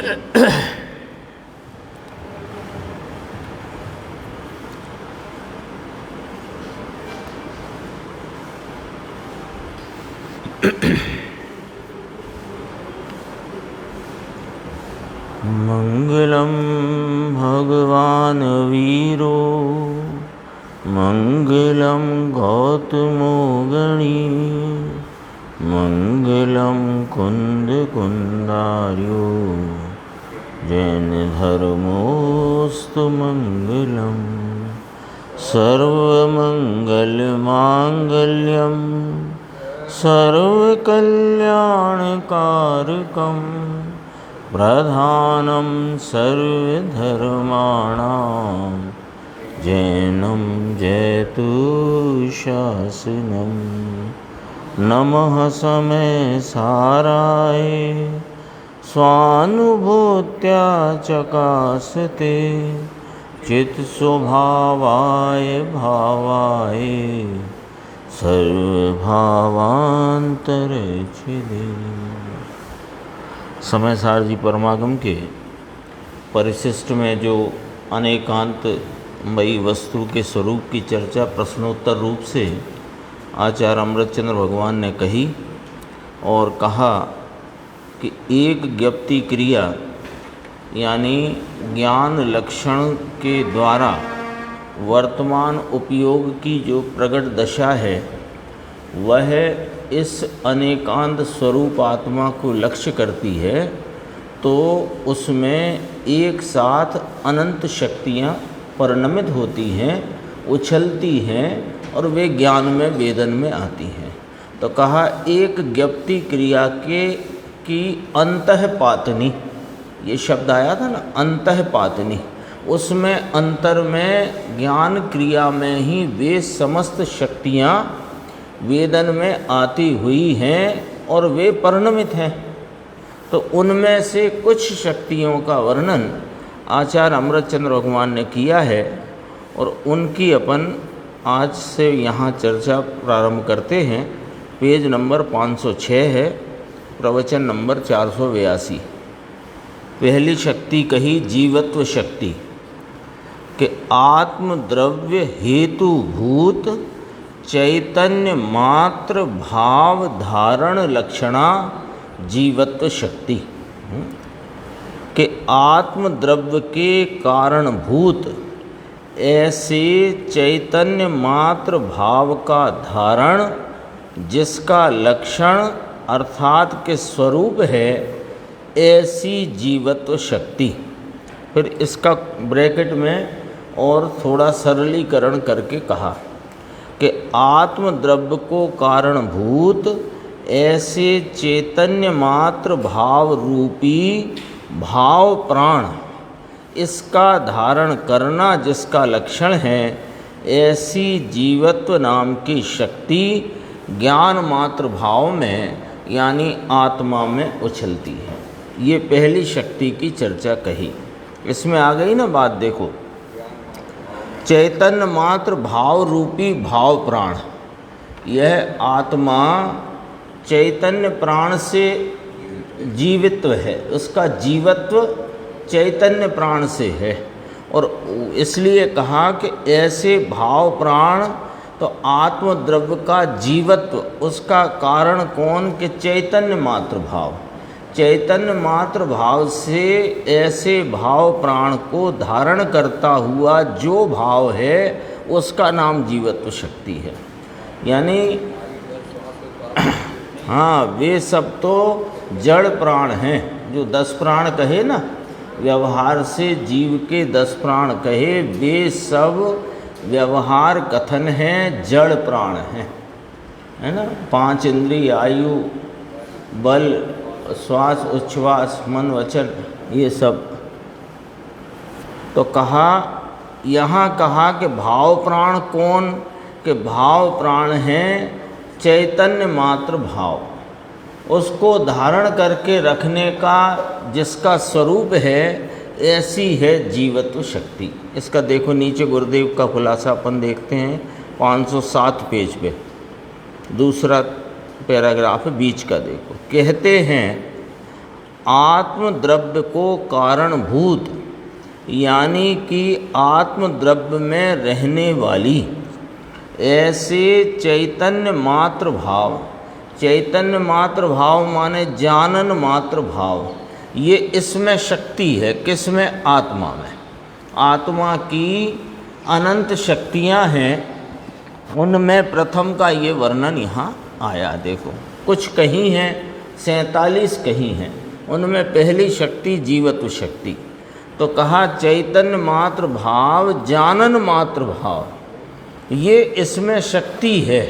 मंगलम भगवान वीरो मंगलम गौतमो गणी मंगलम कुंद कुंदार्यो जैन धर्मोस्तु मंगलम सर्वमंगल मांगल्यम सर्वकल्याणकारकम प्रधानं सर्वधर्माणां जैनं जयतु शासनं नमः समय साराय स्वानुभूत्या चकासते चित्स्वभावाय भावाय सर्वभावान्तरच्छिदे। समय सार जी परमागम के परिशिष्ट में जो अनेकांतमयी वस्तु के स्वरूप की चर्चा प्रश्नोत्तर रूप से आचार्य अमृतचंद्र भगवान ने कही और कहा कि एक ज्ञप्ति क्रिया यानी ज्ञान लक्षण के द्वारा वर्तमान उपयोग की जो प्रगट दशा है वह इस अनेकांत स्वरूप आत्मा को लक्ष्य करती है, तो उसमें एक साथ अनंत शक्तियाँ परिणमित होती हैं, उछलती हैं और वे ज्ञान में वेदन में आती हैं। तो कहा एक ज्ञप्ति क्रिया की अंतःपातनी, ये शब्द आया था ना, अंतःपातनी, उसमें अंतर में ज्ञान क्रिया में ही वे समस्त शक्तियाँ वेदन में आती हुई हैं और वे परिणमित हैं। तो उनमें से कुछ शक्तियों का वर्णन आचार्य अमृतचंद्र भगवान ने किया है और उनकी अपन आज से यहाँ चर्चा प्रारंभ करते हैं। पेज नंबर 506 है, प्रवचन नंबर 482। पहली शक्ति कही जीवत्व शक्ति कि आत्मद्रव्य हेतुभूत चैतन्य मात्र भाव धारण लक्षणा जीवत्व शक्ति के आत्मद्रव्य के कारणभूत ऐसे चैतन्य मात्र भाव का धारण जिसका लक्षण अर्थात के स्वरूप है ऐसी जीवत्व शक्ति। फिर इसका ब्रैकेट में और थोड़ा सरलीकरण करके कहा कि आत्मद्रव्य को कारणभूत ऐसे चैतन्य मात्र भाव रूपी भाव प्राण इसका धारण करना जिसका लक्षण है ऐसी जीवत्व नाम की शक्ति ज्ञान मात्र भाव में यानी आत्मा में उछलती है। ये पहली शक्ति की चर्चा कही। इसमें आ गई ना बात, देखो चैतन्य मात्र भाव रूपी भाव प्राण, यह आत्मा चैतन्य प्राण से जीवित्व है, उसका जीवत्व चैतन्य प्राण से है। और इसलिए कहा कि ऐसे भाव प्राण, तो आत्मद्रव्य का जीवत्व उसका कारण कौन कि चैतन्य मात्र भाव, चैतन्य मात्र भाव से ऐसे भाव प्राण को धारण करता हुआ जो भाव है उसका नाम जीवत्व शक्ति है। यानी हाँ, वे सब तो जड़ प्राण हैं, जो 10 प्राण कहे ना, व्यवहार से जीव के 10 प्राण कहे, वे सब व्यवहार कथन हैं, जड़ प्राण हैं, है ना। 5 इंद्रिय, आयु, बल, श्वास, उच्छ्वास, मन, वचन, ये सब। तो कहा, यहाँ कहा कि भाव प्राण कौन, कि भाव प्राण हैं चैतन्य मात्र भाव, उसको धारण करके रखने का जिसका स्वरूप है ऐसी है जीवत्व शक्ति। इसका देखो नीचे गुरुदेव का खुलासा अपन देखते हैं 507 पेज पे, दूसरा पैराग्राफ है बीच का, देखो कहते हैं आत्मद्रव्य को कारणभूत यानी कि आत्मद्रव्य में रहने वाली ऐसे चैतन्य मात्र भाव, चैतन्य मात्र भाव माने जानन मात्र भाव, ये इसमें शक्ति है। किस में? आत्मा में। आत्मा की अनंत शक्तियां हैं, उनमें प्रथम का ये वर्णन यहाँ आया। देखो कुछ कहीं हैं, 47 कहीं हैं, उनमें पहली शक्ति जीवत्व शक्ति। तो कहा चैतन्य मात्र भाव, जानन मात्र भाव, ये इसमें शक्ति है।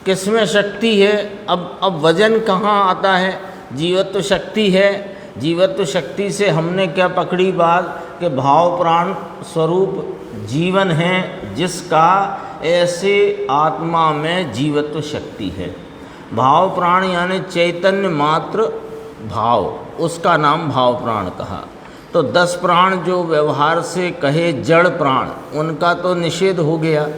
किस में शक्ति है? अब वजन कहाँ आता है? जीवत्व शक्ति है। जीवत्व शक्ति से हमने क्या पकड़ी बात कि भाव प्राण स्वरूप जीवन है, जिसका ऐसे आत्मा में जीवत्व शक्ति है। भाव प्राण यानी चैतन्य मात्र भाव, उसका नाम भाव प्राण कहा। तो 10 प्राण जो व्यवहार से कहे जड़ प्राण, उनका तो निषेध हो गया,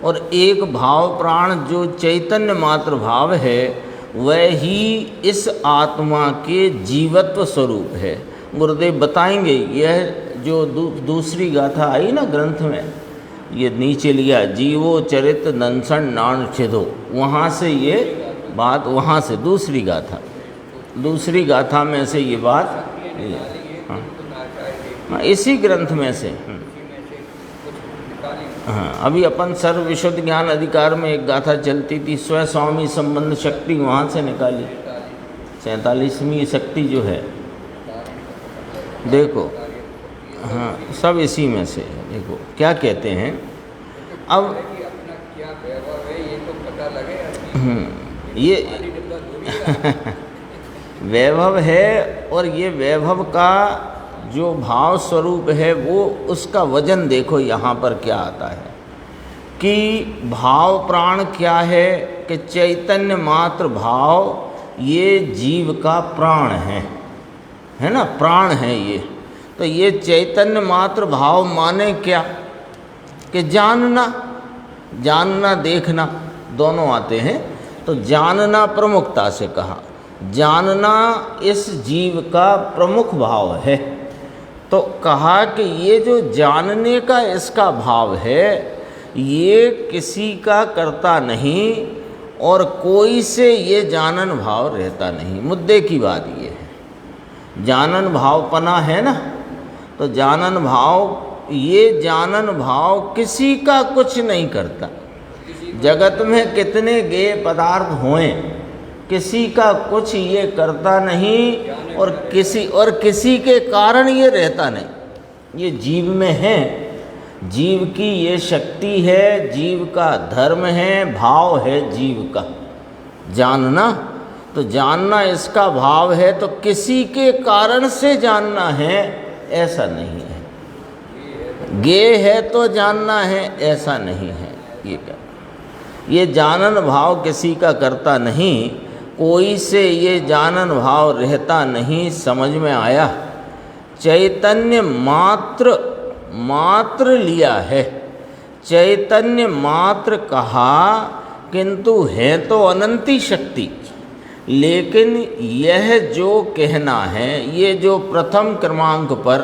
और एक भाव प्राण जो चैतन्य मात्र भाव है, वह ही इस आत्मा के जीवत्व स्वरूप है। गुरुदेव बताएंगे, यह जो दूसरी गाथा आई ना ग्रंथ में, ये नीचे लिया जीवो चरित नंसन नान छिदो, वहाँ से ये बात, वहाँ से दूसरी गाथा में से ये बात, हाँ इसी ग्रंथ में से। हाँ अभी अपन सर्व विशुद्ध ज्ञान अधिकार में एक गाथा चलती थी, स्व स्वामी संबंध शक्ति, वहाँ से निकाली 47वीं शक्ति जो है। देखो हाँ सब इसी में से। देखो क्या कहते हैं अब, ये वैभव है, और ये वैभव का जो भाव स्वरूप है वो, उसका वजन देखो यहाँ पर क्या आता है कि भाव प्राण क्या है कि चैतन्य मात्र भाव ये जीव का प्राण है ना, प्राण है ये। तो ये चैतन्य मात्र भाव माने क्या कि जानना, जानना देखना दोनों आते हैं। तो जानना प्रमुखता से कहा, जानना इस जीव का प्रमुख भाव है। तो कहा कि ये जो जानने का इसका भाव है, ये किसी का करता नहीं और कोई से ये जानन भाव रहता नहीं। मुद्दे की बात ये है, जानन भावपना है ना, तो जानन भाव, ये जानन भाव किसी का कुछ नहीं करता। जगत में कितने गेय पदार्थ हों, किसी का कुछ ये करता नहीं, और किसी के कारण ये रहता नहीं। ये जीव में है, जीव की ये शक्ति है, जीव का धर्म है, भाव है जीव का जानना। तो जानना इसका भाव है, तो किसी के कारण से जानना है ऐसा नहीं है। गेय है तो जानना है ऐसा नहीं है। ये क्या, ये जानन भाव किसी का करता नहीं, कोई से ये जानन भाव रहता नहीं। समझ में आया? चैतन्य मात्र, मात्र लिया है, चैतन्य मात्र कहा, किंतु है तो अनंती शक्ति। लेकिन यह जो कहना है, ये जो प्रथम क्रमांक पर,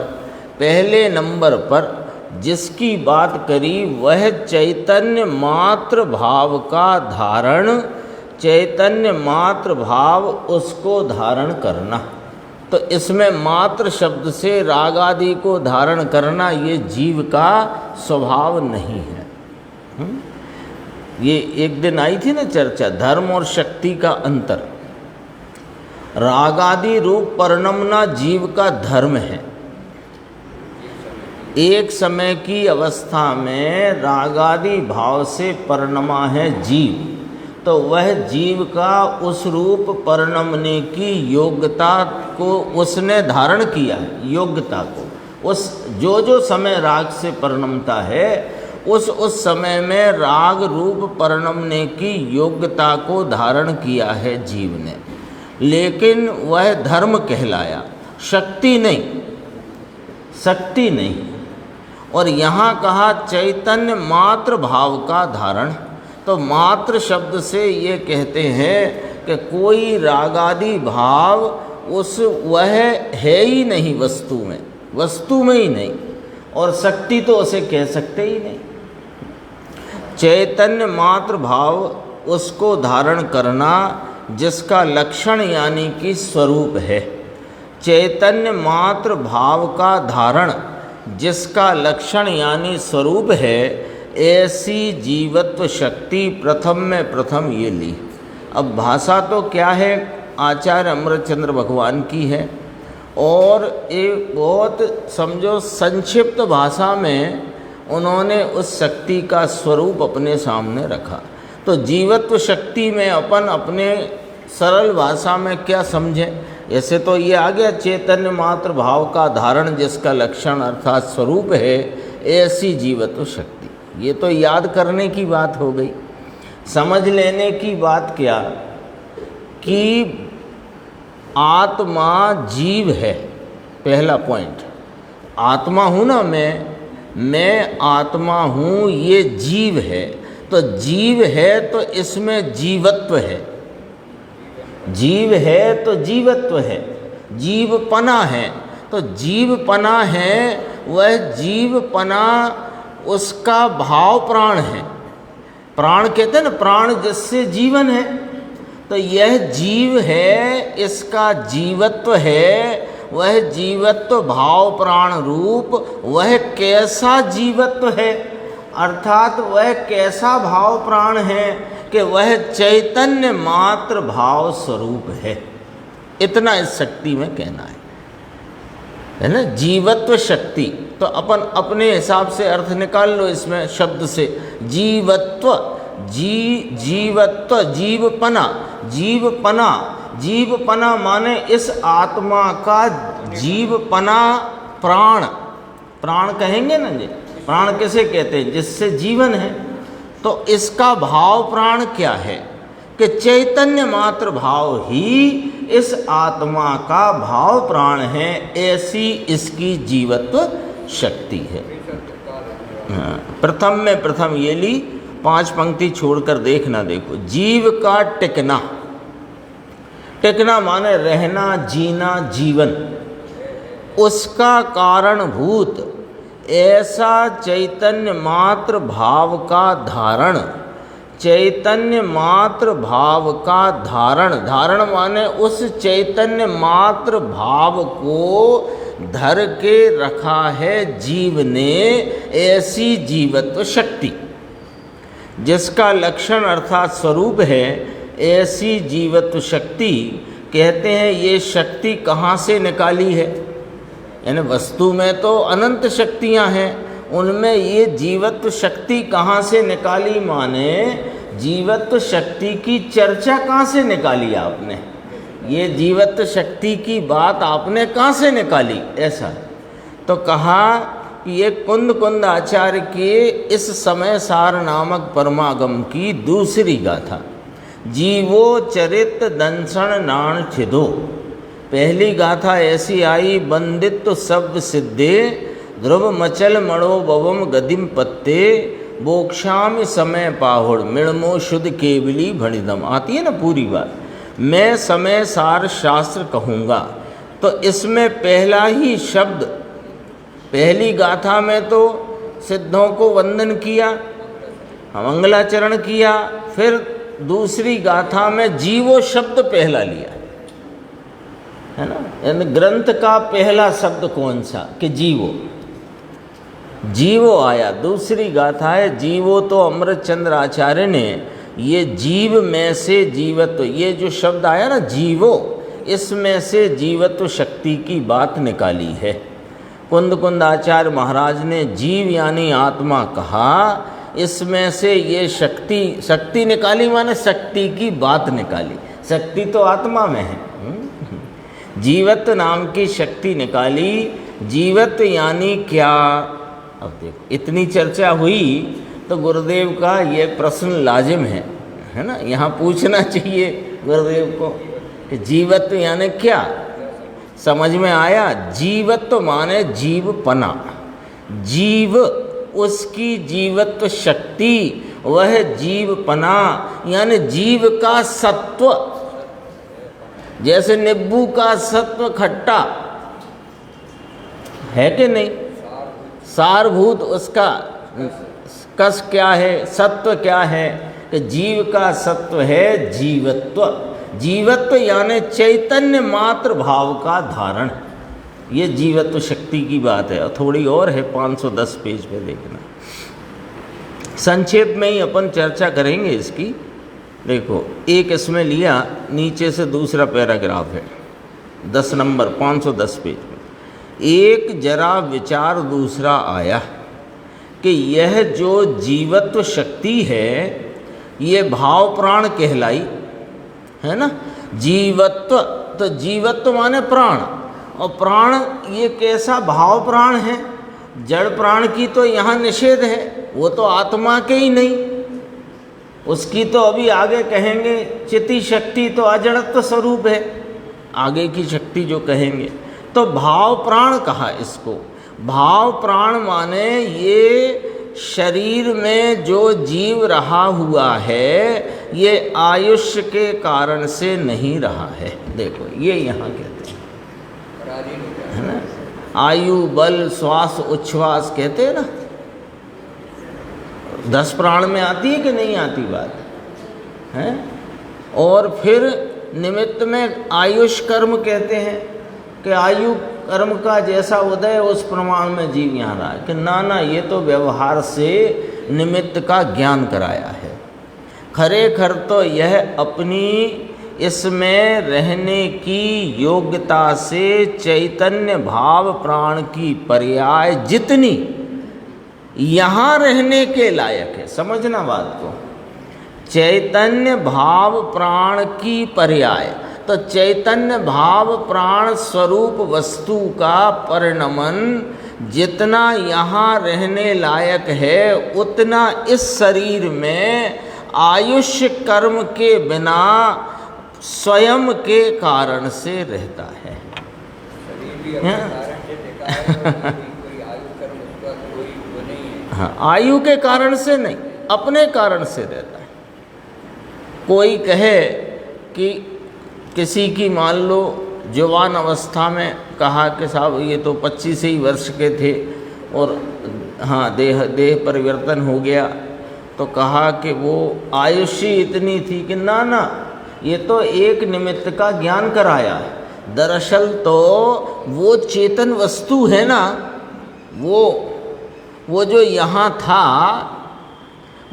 पहले नंबर पर जिसकी बात करी, वह चैतन्य मात्र भाव का धारण, चैतन्य मात्र भाव उसको धारण करना। तो इसमें मात्र शब्द से राग आदि को धारण करना ये जीव का स्वभाव नहीं है। ये एक दिन आई थी ना चर्चा, धर्म और शक्ति का अंतर। रागादि रूप परिणमना जीव का धर्म है। एक समय की अवस्था में रागादि भाव से परिणमा है जीव, तो वह जीव का उस रूप परिणमने की योग्यता को उसने धारण किया है। योग्यता को उस जो समय राग से परिणमता है, उस समय में राग रूप परिणमने की योग्यता को धारण किया है जीव ने, लेकिन वह धर्म कहलाया, शक्ति नहीं, शक्ति नहीं। और यहाँ कहा चैतन्य मात्र भाव का धारण। तो मात्र शब्द से ये कहते हैं कि कोई रागादि भाव वह है ही नहीं वस्तु में ही नहीं, और शक्ति तो उसे कह सकते ही नहीं। चैतन्य मात्र भाव उसको धारण करना जिसका लक्षण यानी कि स्वरूप है। चैतन्य मात्र भाव का धारण जिसका लक्षण यानी स्वरूप है, ऐसी जीवत्व शक्ति प्रथम में प्रथम ये ली। अब भाषा तो क्या है, आचार्य अमृतचंद्र भगवान की है, और एक बहुत समझो संक्षिप्त भाषा में उन्होंने उस शक्ति का स्वरूप अपने सामने रखा। तो जीवत्व शक्ति में अपन अपने सरल भाषा में क्या समझें, ऐसे तो ये आ गया चैतन्य मात्र भाव का धारण जिसका लक्षण अर्थात स्वरूप है, ऐसी जीवत्व शक्ति। ये तो याद करने की बात हो गई। समझ लेने की बात क्या कि आत्मा जीव है, पहला पॉइंट। आत्मा हूँ ना मैं आत्मा हूँ, ये जीव है। तो जीव है तो इसमें जीवत्व है, जीव है तो जीवत्व है, जीवपना है। तो जीवपना है, वह जीवपना उसका भाव प्राण है। प्राण कहते हैं ना, प्राण जिससे जीवन है। तो यह जीव है, इसका जीवत्व है, वह जीवत्व भाव प्राण रूप, वह कैसा जीवत्व है, अर्थात वह कैसा भाव प्राण है कि वह चैतन्य मात्र भाव स्वरूप है। इतना इस शक्ति में कहना है ना, जीवत्व शक्ति। तो अपन अपने हिसाब से अर्थ निकाल लो इसमें शब्द से। जीवत्व, जीवत्व, जीवपना माने इस आत्मा का जीवपना, प्राण कहेंगे ना जी, प्राण किसे कहते हैं, जिससे जीवन है। तो इसका भाव प्राण क्या है कि चैतन्य मात्र भाव ही इस आत्मा का भाव प्राण है, ऐसी इसकी जीवत्व शक्ति है। प्रथम में प्रथम ये ली, 5 पंक्ति छोड़कर देखना। देखो, जीव का टिकना, टिकना माने रहना, जीना, जीवन, उसका कारणभूत ऐसा चैतन्य मात्र भाव का धारण, चैतन्य मात्र भाव का धारण माने उस चैतन्य मात्र भाव को धर के रखा है जीव ने, ऐसी जीवत्व शक्ति जिसका लक्षण अर्थात स्वरूप है, ऐसी जीवत्व शक्ति। कहते हैं ये शक्ति कहाँ से निकाली है, यानी वस्तु में तो अनंत शक्तियाँ हैं, उनमें ये जीवत्व शक्ति कहाँ से निकाली, माने जीवत्व शक्ति की चर्चा कहाँ से निकाली आपने, ये जीवत्व शक्ति की बात आपने कहाँ से निकाली। ऐसा तो कहा कि ये कुंद आचार्य के इस समय सार नामक परमागम की दूसरी गाथा, जीवो चरित दंसन नाण छिदो। पहली गाथा ऐसी आई, बंदित्व शब्द सिद्धे, ध्रुव मचल मणो बवम गदिम पत्ते, बोक्षाम समय पाहुड़ मिणमो शुद्ध केवली भणिदम। आती है ना पूरी बात। मैं समय सार शास्त्र कहूँगा। तो इसमें पहला ही शब्द, पहली गाथा में तो सिद्धों को वंदन किया, मंगलाचरण किया, फिर दूसरी गाथा में जीवो शब्द पहला लिया, है ना। यानी ग्रंथ का पहला शब्द कौन सा, कि जीवो, जीवो आया। दूसरी गाथा है जीवो, तो अमृतचंद्र आचार्य ने ये जीव में से जीवत्व, ये जो शब्द आया ना जीवो, इसमें से जीवत्व शक्ति की बात निकाली है। कुंद आचार्य महाराज ने जीव यानी आत्मा कहा, इसमें से ये शक्ति निकाली, माने शक्ति की बात निकाली। शक्ति तो आत्मा में है, जीवत्व नाम की शक्ति निकाली। जीवत्व यानी क्या, अब देखो इतनी चर्चा हुई तो गुरुदेव का ये प्रश्न लाजिम है ना, यहाँ पूछना चाहिए गुरुदेव को कि जीवत्व यानी क्या। समझ में आया, जीवत्व माने जीवपना, जीव उसकी जीवत्व शक्ति, वह जीवपना यानी जीव का सत्व, जैसे नींबू का सत्व खट्टा है कि नहीं, सारभूत उसका कस क्या है, सत्व क्या है, कि जीव का सत्व है जीवत्व। जीवत्व यानी चैतन्य मात्र भाव का धारण, ये जीवत्व शक्ति की बात है। और थोड़ी और है 510 पेज पे देखना, संक्षेप में ही अपन चर्चा करेंगे इसकी। देखो एक इसमें लिया, नीचे से दूसरा पैराग्राफ है 10 नंबर 510 पेज में। एक जरा विचार दूसरा आया कि यह जो जीवत्व शक्ति है ये भाव प्राण कहलाई, है ना। जीवत्व, तो जीवत्व माने प्राण, और प्राण ये कैसा भाव प्राण है। जड़ प्राण की तो यहाँ निषेध है, वो तो आत्मा के ही नहीं, उसकी तो अभी आगे कहेंगे चिति शक्ति तो अजड़त्व स्वरूप है, आगे की शक्ति जो कहेंगे। तो भाव प्राण कहा इसको। भाव प्राण माने ये शरीर में जो जीव रहा हुआ है ये आयुष्य के कारण से नहीं रहा है। देखो ये यहाँ कहते हैं, है ना, आयु बल श्वास उच्छ्वास कहते हैं ना, 10 प्राण में आती है कि नहीं आती बात है। और फिर निमित्त में आयुष कर्म कहते हैं कि आयु कर्म का जैसा उदय उस प्रमाण में जीव यहाँ रहा है, कि ना ये तो व्यवहार से निमित्त का ज्ञान कराया है। खरे खर तो यह अपनी इसमें रहने की योग्यता से चैतन्य भाव प्राण की पर्याय जितनी यहाँ रहने के लायक है, समझना बात को। चैतन्य भाव प्राण की पर्याय, तो चैतन्य भाव प्राण स्वरूप वस्तु का परिणमन जितना यहाँ रहने लायक है उतना इस शरीर में आयुष्य कर्म के बिना स्वयं के कारण से रहता है। हाँ, आयु के कारण से नहीं, अपने कारण से रहता है। कोई कहे कि किसी की मान लो जवान अवस्था में कहा कि साहब ये तो 25 ही वर्ष के थे और हाँ देह परिवर्तन हो गया, तो कहा कि वो आयुष्य इतनी थी कि ना ये तो एक निमित्त का ज्ञान कराया है। दरअसल तो वो चेतन वस्तु है ना, वो जो यहाँ था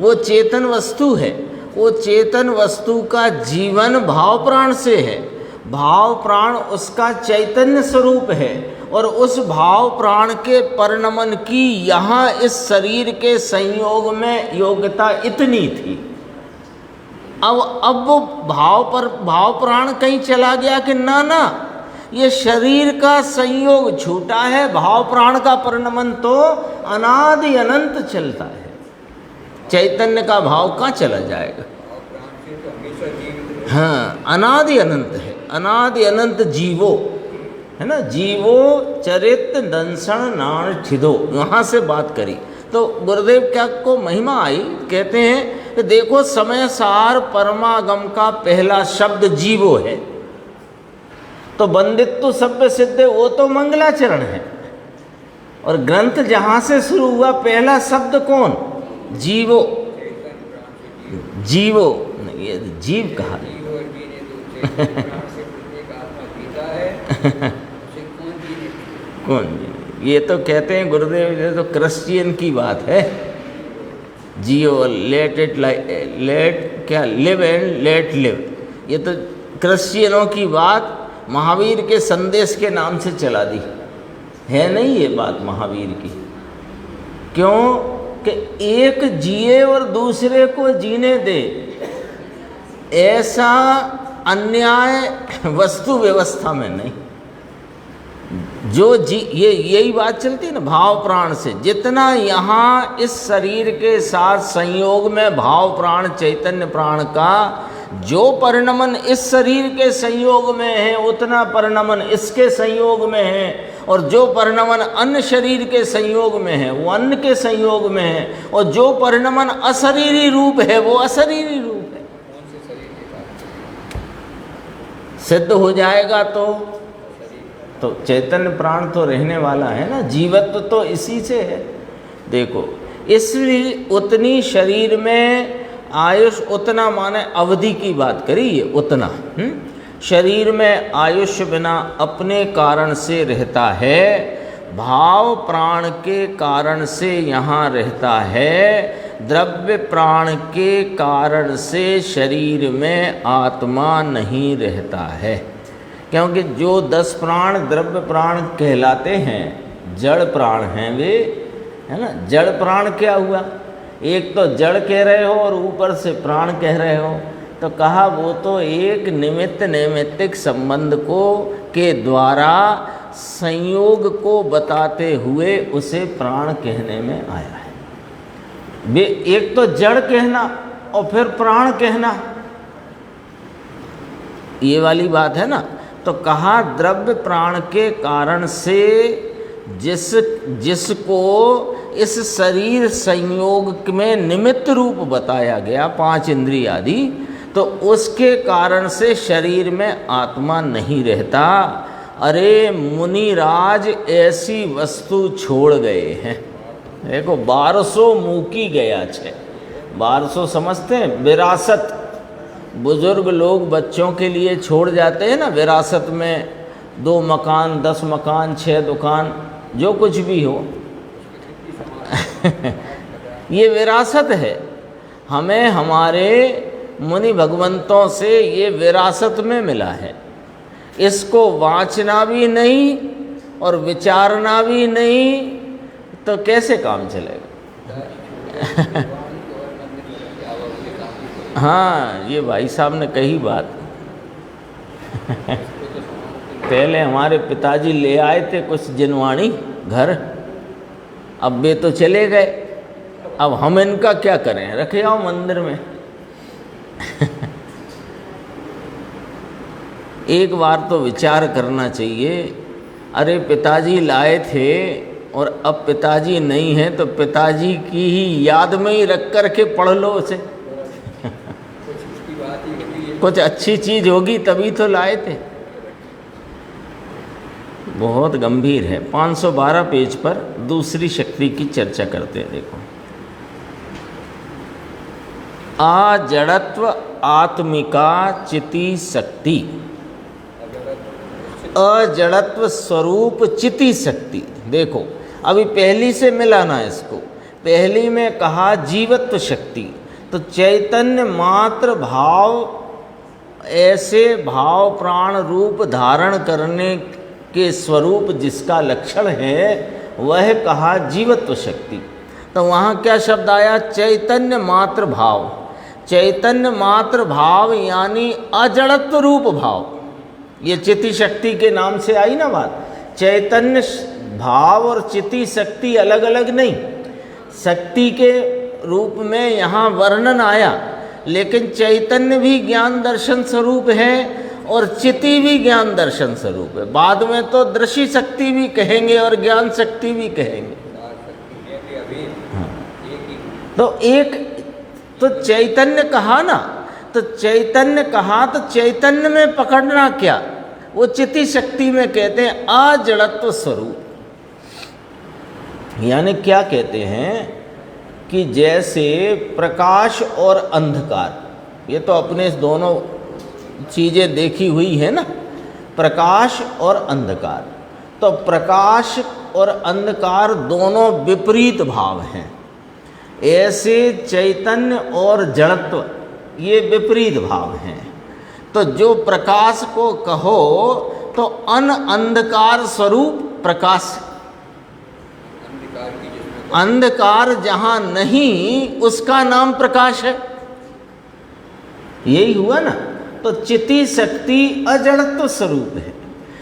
वो चेतन वस्तु है। वो चेतन वस्तु का जीवन भाव प्राण से है, भाव प्राण उसका चैतन्य स्वरूप है, और उस भाव प्राण के परिणमन की यहाँ इस शरीर के संयोग में योग्यता इतनी थी। अब वो भाव प्राण कहीं चला गया कि ना ये शरीर का संयोग छूटा है, भाव प्राण का परिणमन तो अनादि अनंत चलता है। चैतन्य का भाव कहाँ चला जाएगा। हाँ, अनादि अनंत है, अनादि अनंत जीवो है ना, जीवो चरित दंसन नाण ठिदो, वहाँ से बात करी तो गुरुदेव क्या को महिमा आई। कहते हैं कि देखो समय सार परमागम का पहला शब्द जीवो है, तो बंदित्व सभ्य सिद्ध वो तो मंगलाचरण है, और ग्रंथ जहाँ से शुरू हुआ पहला शब्द कौन, जीवो। जीवो ये जीव कहा कौन, ये तो कहते हैं गुरुदेव, ये तो क्रिश्चियन की बात है। जियो लेट इट लेट क्या लिव एंड लेट लिव, ये तो क्रिश्चियनों की बात महावीर के संदेश के नाम से चला दी है। नहीं ये बात महावीर की, क्यों कि एक जिए और दूसरे को जीने दे, ऐसा अन्याय वस्तु व्यवस्था में नहीं। जो यही बात चलती है ना भाव प्राण से, जितना यहाँ इस शरीर के साथ संयोग में भाव प्राण चैतन्य प्राण का जो परिणमन इस शरीर के संयोग में है उतना परिणमन इसके संयोग में है, और जो परिणमन अन्य शरीर के संयोग में है वो अन्य के संयोग में है, और जो परिणमन अशरीरी रूप है वो अशरीरी रूप है। सिद्ध हो जाएगा तो चैतन्य प्राण तो रहने वाला है ना, जीवत्व तो इसी से है। देखो, इसलिए उतनी शरीर में आयुष, उतना माने अवधि की बात करी ये, उतना शरीर में आयुष्य बिना अपने कारण से रहता है, भाव प्राण के कारण से यहाँ रहता है, द्रव्य प्राण के कारण से शरीर में आत्मा नहीं रहता है। क्योंकि जो 10 प्राण द्रव्य प्राण कहलाते हैं, जड़ प्राण हैं वे, है ना। जड़ प्राण क्या हुआ? एक तो जड़ कह रहे हो और ऊपर से प्राण कह रहे हो, तो कहा वो तो एक निमित्त नैमित्तिक संबंध को के द्वारा संयोग को बताते हुए उसे प्राण कहने में आया है। वे एक तो जड़ कहना और फिर प्राण कहना, ये वाली बात है ना। तो कहा द्रव्य प्राण के कारण से जिसको इस शरीर संयोग में निमित्त रूप बताया गया, 5 इंद्रिय आदि, तो उसके कारण से शरीर में आत्मा नहीं रहता। अरे मुनिराज ऐसी वस्तु छोड़ गए हैं। देखो, 1200 मुकी गया छे। 1200 समझते हैं? विरासत बुजुर्ग लोग बच्चों के लिए छोड़ जाते हैं ना, विरासत में 2 मकान, 10 मकान, 6 दुकान, जो कुछ भी हो ये विरासत है। हमें हमारे मुनि भगवंतों से ये विरासत में मिला है। इसको वांचना भी नहीं और विचारना भी नहीं, तो कैसे काम चलेगा? हाँ, ये भाई साहब ने कही बात। पहले हमारे पिताजी ले आए थे कुछ जिनवाणी घर, अब वे तो चले गए, अब हम इनका क्या करें? रखे आओ मंदिर में। एक बार तो विचार करना चाहिए। अरे पिताजी लाए थे और अब पिताजी नहीं है, तो पिताजी की ही याद में ही रख कर के पढ़ लो उसे। कुछ अच्छी चीज होगी तभी तो लाए थे। बहुत गंभीर है। 512 पेज पर दूसरी शक्ति की चर्चा करते हैं। देखो, अजड़त्व आत्मिका चिति शक्ति, अजड़त्व स्वरूप चिति शक्ति। देखो, अभी पहली से मिलाना इसको। पहली में कहा जीवत्व शक्ति, तो चैतन्य मात्र भाव, ऐसे भाव प्राण रूप धारण करने के स्वरूप जिसका लक्षण है, वह कहा जीवत्व शक्ति। तो वहाँ क्या शब्द आया? चैतन्य मात्र भाव। चैतन्य मात्र भाव यानी अजड़त्व रूप भाव। ये चिति शक्ति के नाम से आई ना बात। चैतन्य भाव और चिति शक्ति अलग अलग नहीं। शक्ति के रूप में यहाँ वर्णन आया, लेकिन चैतन्य भी ज्ञान दर्शन स्वरूप है और चिति भी ज्ञान दर्शन स्वरूप है। बाद में तो दृश्य शक्ति भी कहेंगे और ज्ञान शक्ति भी कहेंगे। हाँ। तो एक तो चैतन्य कहा ना, तो चैतन्य कहा तो चैतन्य में पकड़ना क्या? वो चिति शक्ति में कहते हैं अजड़त्व स्वरूप। यानी क्या कहते हैं कि जैसे प्रकाश और अंधकार, ये तो अपने दोनों चीज़ें देखी हुई है ना, प्रकाश और अंधकार। तो प्रकाश और अंधकार दोनों विपरीत भाव हैं। ऐसे चैतन्य और जड़त्व ये विपरीत भाव हैं। तो जो प्रकाश को कहो तो अंधकार स्वरूप प्रकाश, अंधकार जहाँ नहीं उसका नाम प्रकाश है। यही हुआ ना। तो चिति शक्ति अजड़त्व स्वरूप है,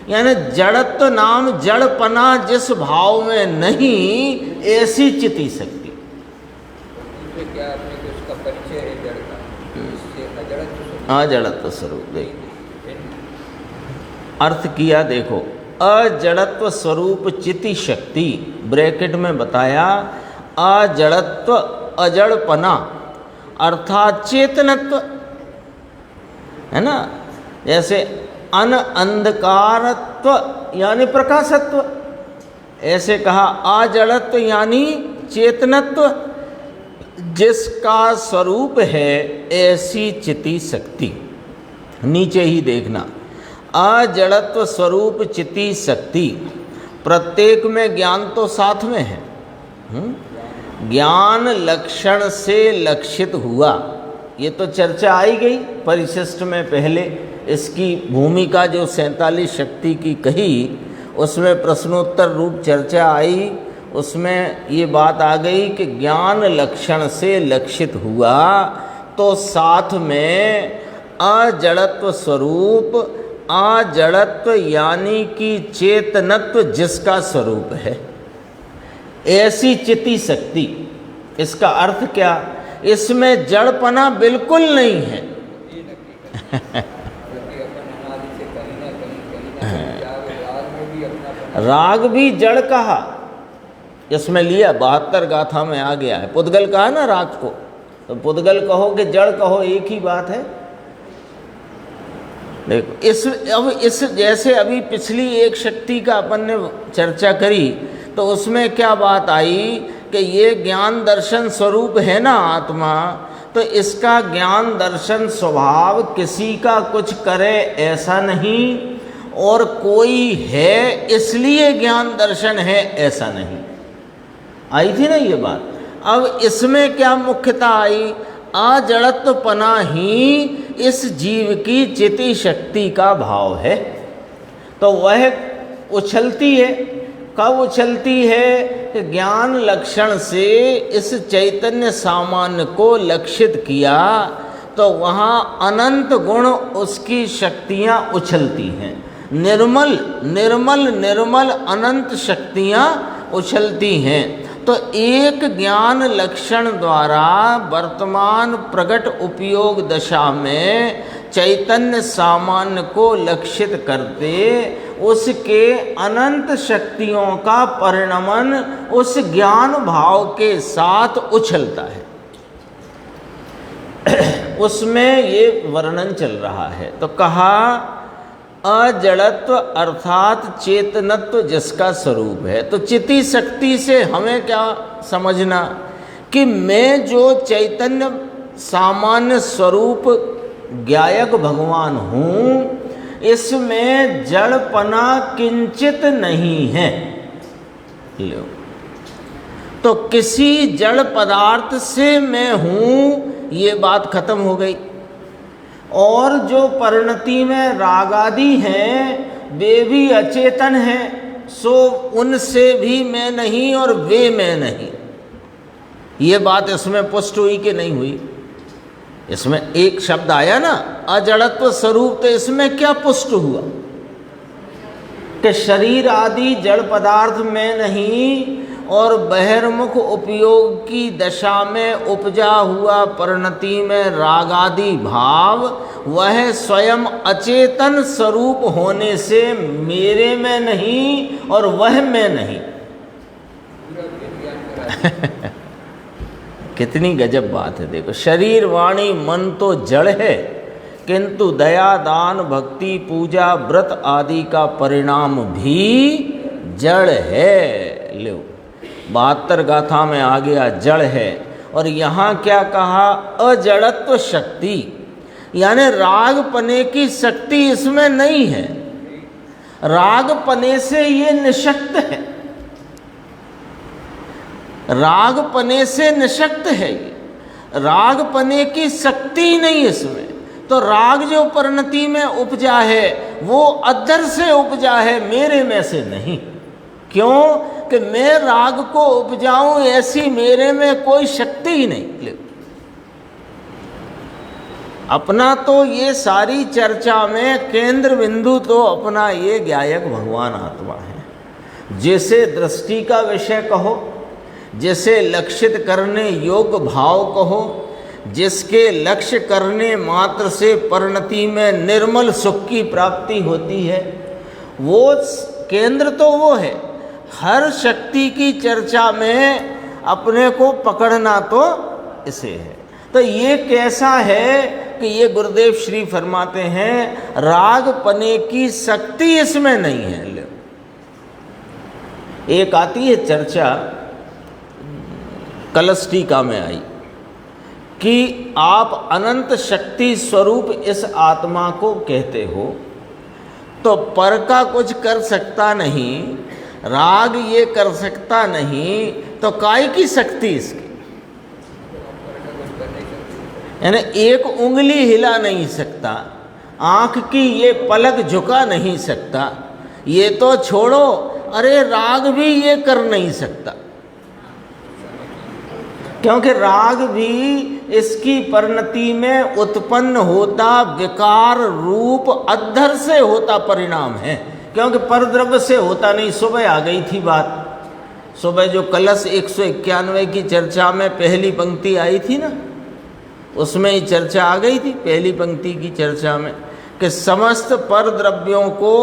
यानी जड़त्व नाम जड़पना जिस भाव में नहीं, ऐसी चिति शक्ति। क्या उसका परिचय है जड़ का, इससे अजड़त्व स्वरूप। देखिए अर्थ किया, देखो, अजड़त्व स्वरूप चिति शक्ति, ब्रैकेट में बताया अजड़त्व अजड़पना अर्थात चेतनत्व, है ना। जैसे अंधकारत्व यानी प्रकाशत्व, ऐसे कहा अजड़त्व यानी चेतनत्व, जिसका स्वरूप है ऐसी चिति शक्ति। नीचे ही देखना, अजड़त्व स्वरूप चिति शक्ति, प्रत्येक में ज्ञान तो साथ में है। ज्ञान लक्षण से लक्षित हुआ, ये तो चर्चा आई गई परिशिष्ट में पहले। इसकी भूमिका जो 47 शक्ति की कही उसमें प्रश्नोत्तर रूप चर्चा आई, उसमें ये बात आ गई कि ज्ञान लक्षण से लक्षित हुआ तो साथ में अजड़त्व स्वरूप, अजड़त्व यानी कि चेतनत्व जिसका स्वरूप है, ऐसी चिति शक्ति। इसका अर्थ क्या? इसमें जड़पना बिल्कुल नहीं है। राग भी जड़ कहा, इसमें लिया 72 गाथा में आ गया है। पुद्गल कहा ना राग को, तो पुद्गल कहो कि जड़ कहो एक ही बात है। देखो इस जैसे अभी पिछली एक शक्ति का अपन ने चर्चा करी तो उसमें क्या बात आई कि ये ज्ञान दर्शन स्वरूप है ना आत्मा, तो इसका ज्ञान दर्शन स्वभाव किसी का कुछ करे ऐसा नहीं, और कोई है इसलिए ज्ञान दर्शन है ऐसा नहीं। आई थी ना ये बात। अब इसमें क्या मुख्यता आई? अजड़त्वपना ही इस जीव की चिति शक्ति का भाव है। तो वह उछलती है, कब उछलती है? कि ज्ञान लक्षण से इस चैतन्य सामान्य को लक्षित किया तो वहाँ अनंत गुण उसकी शक्तियाँ उछलती हैं। निर्मल निर्मल निर्मल अनंत शक्तियाँ उछलती हैं। तो एक ज्ञान लक्षण द्वारा वर्तमान प्रकट उपयोग दशा में चैतन्य सामान्य को लक्षित करते उसके अनंत शक्तियों का परिणमन उस ज्ञान भाव के साथ उछलता है। उसमें ये वर्णन चल रहा है। तो कहा अजड़त्व अर्थात चेतनत्व जिसका स्वरूप है। तो चिति शक्ति से हमें क्या समझना कि मैं जो चैतन्य सामान्य स्वरूप ज्ञायक भगवान हूँ, इसमें जड़पना किंचित नहीं है। लो, तो किसी जड़ पदार्थ से मैं हूँ, ये बात खत्म हो गई। और जो परिणति में रागादि हैं वे भी अचेतन हैं, सो उनसे भी मैं नहीं और वे मैं नहीं। ये बात इसमें पुष्ट हुई कि नहीं हुई? इसमें एक शब्द आया ना अजड़त्व स्वरूप, तो इसमें क्या पुष्ट हुआ कि शरीर आदि जड़ पदार्थ में नहीं और बहिर्मुख उपयोग की दशा में उपजा हुआ परिणति में रागादि भाव वह स्वयं अचेतन स्वरूप होने से मेरे में नहीं और वह में नहीं। कितनी गजब बात है। देखो, शरीर वाणी मन तो जड़ है, किंतु दया दान भक्ति पूजा व्रत आदि का परिणाम भी जड़ है। लो, 72 गाथा में आ गया जड़ है। और यहाँ क्या कहा? अजड़त्व शक्ति, यानी राग पने की शक्ति इसमें नहीं है। राग पने से ये निशक्त है, राग पने से निशक्त है। ये राग पने की शक्ति नहीं इसमें। तो राग जो परिणति में उपजा है वो अद्धर से उपजा है, मेरे में से नहीं। क्यों? कि मैं राग को उपजाऊं ऐसी मेरे में कोई शक्ति ही नहीं। अपना तो ये सारी चर्चा में केंद्र बिंदु तो अपना ये ज्ञायक भगवान आत्मा है। जैसे दृष्टि का विषय कहो, जिसे लक्षित करने योग्य भाव कहो, जिसके लक्ष्य करने मात्र से परिणति में निर्मल सुख की प्राप्ति होती है, वो केंद्र तो वो है। हर शक्ति की चर्चा में अपने को पकड़ना तो इसे है। तो ये कैसा है कि ये गुरुदेव श्री फरमाते हैं राग पने की शक्ति इसमें नहीं है। ले एक आती है चर्चा कलश टीका में आई कि आप अनंत शक्ति स्वरूप इस आत्मा को कहते हो, तो पर का कुछ कर सकता नहीं, राग ये कर सकता नहीं, तो काय की शक्ति इसकी? यानी एक उंगली हिला नहीं सकता, आंख की ये पलक झुका नहीं सकता, ये तो छोड़ो, अरे राग भी ये कर नहीं सकता, क्योंकि राग भी इसकी परिणति में उत्पन्न होता विकार रूप अद्धर से होता परिणाम है, क्योंकि परद्रव्य से होता नहीं। सुबह आ गई थी बात, सुबह जो कलश 191 की चर्चा में पहली पंक्ति आई थी ना, उसमें ही चर्चा आ गई थी पहली पंक्ति की चर्चा में कि समस्त परद्रव्यों को,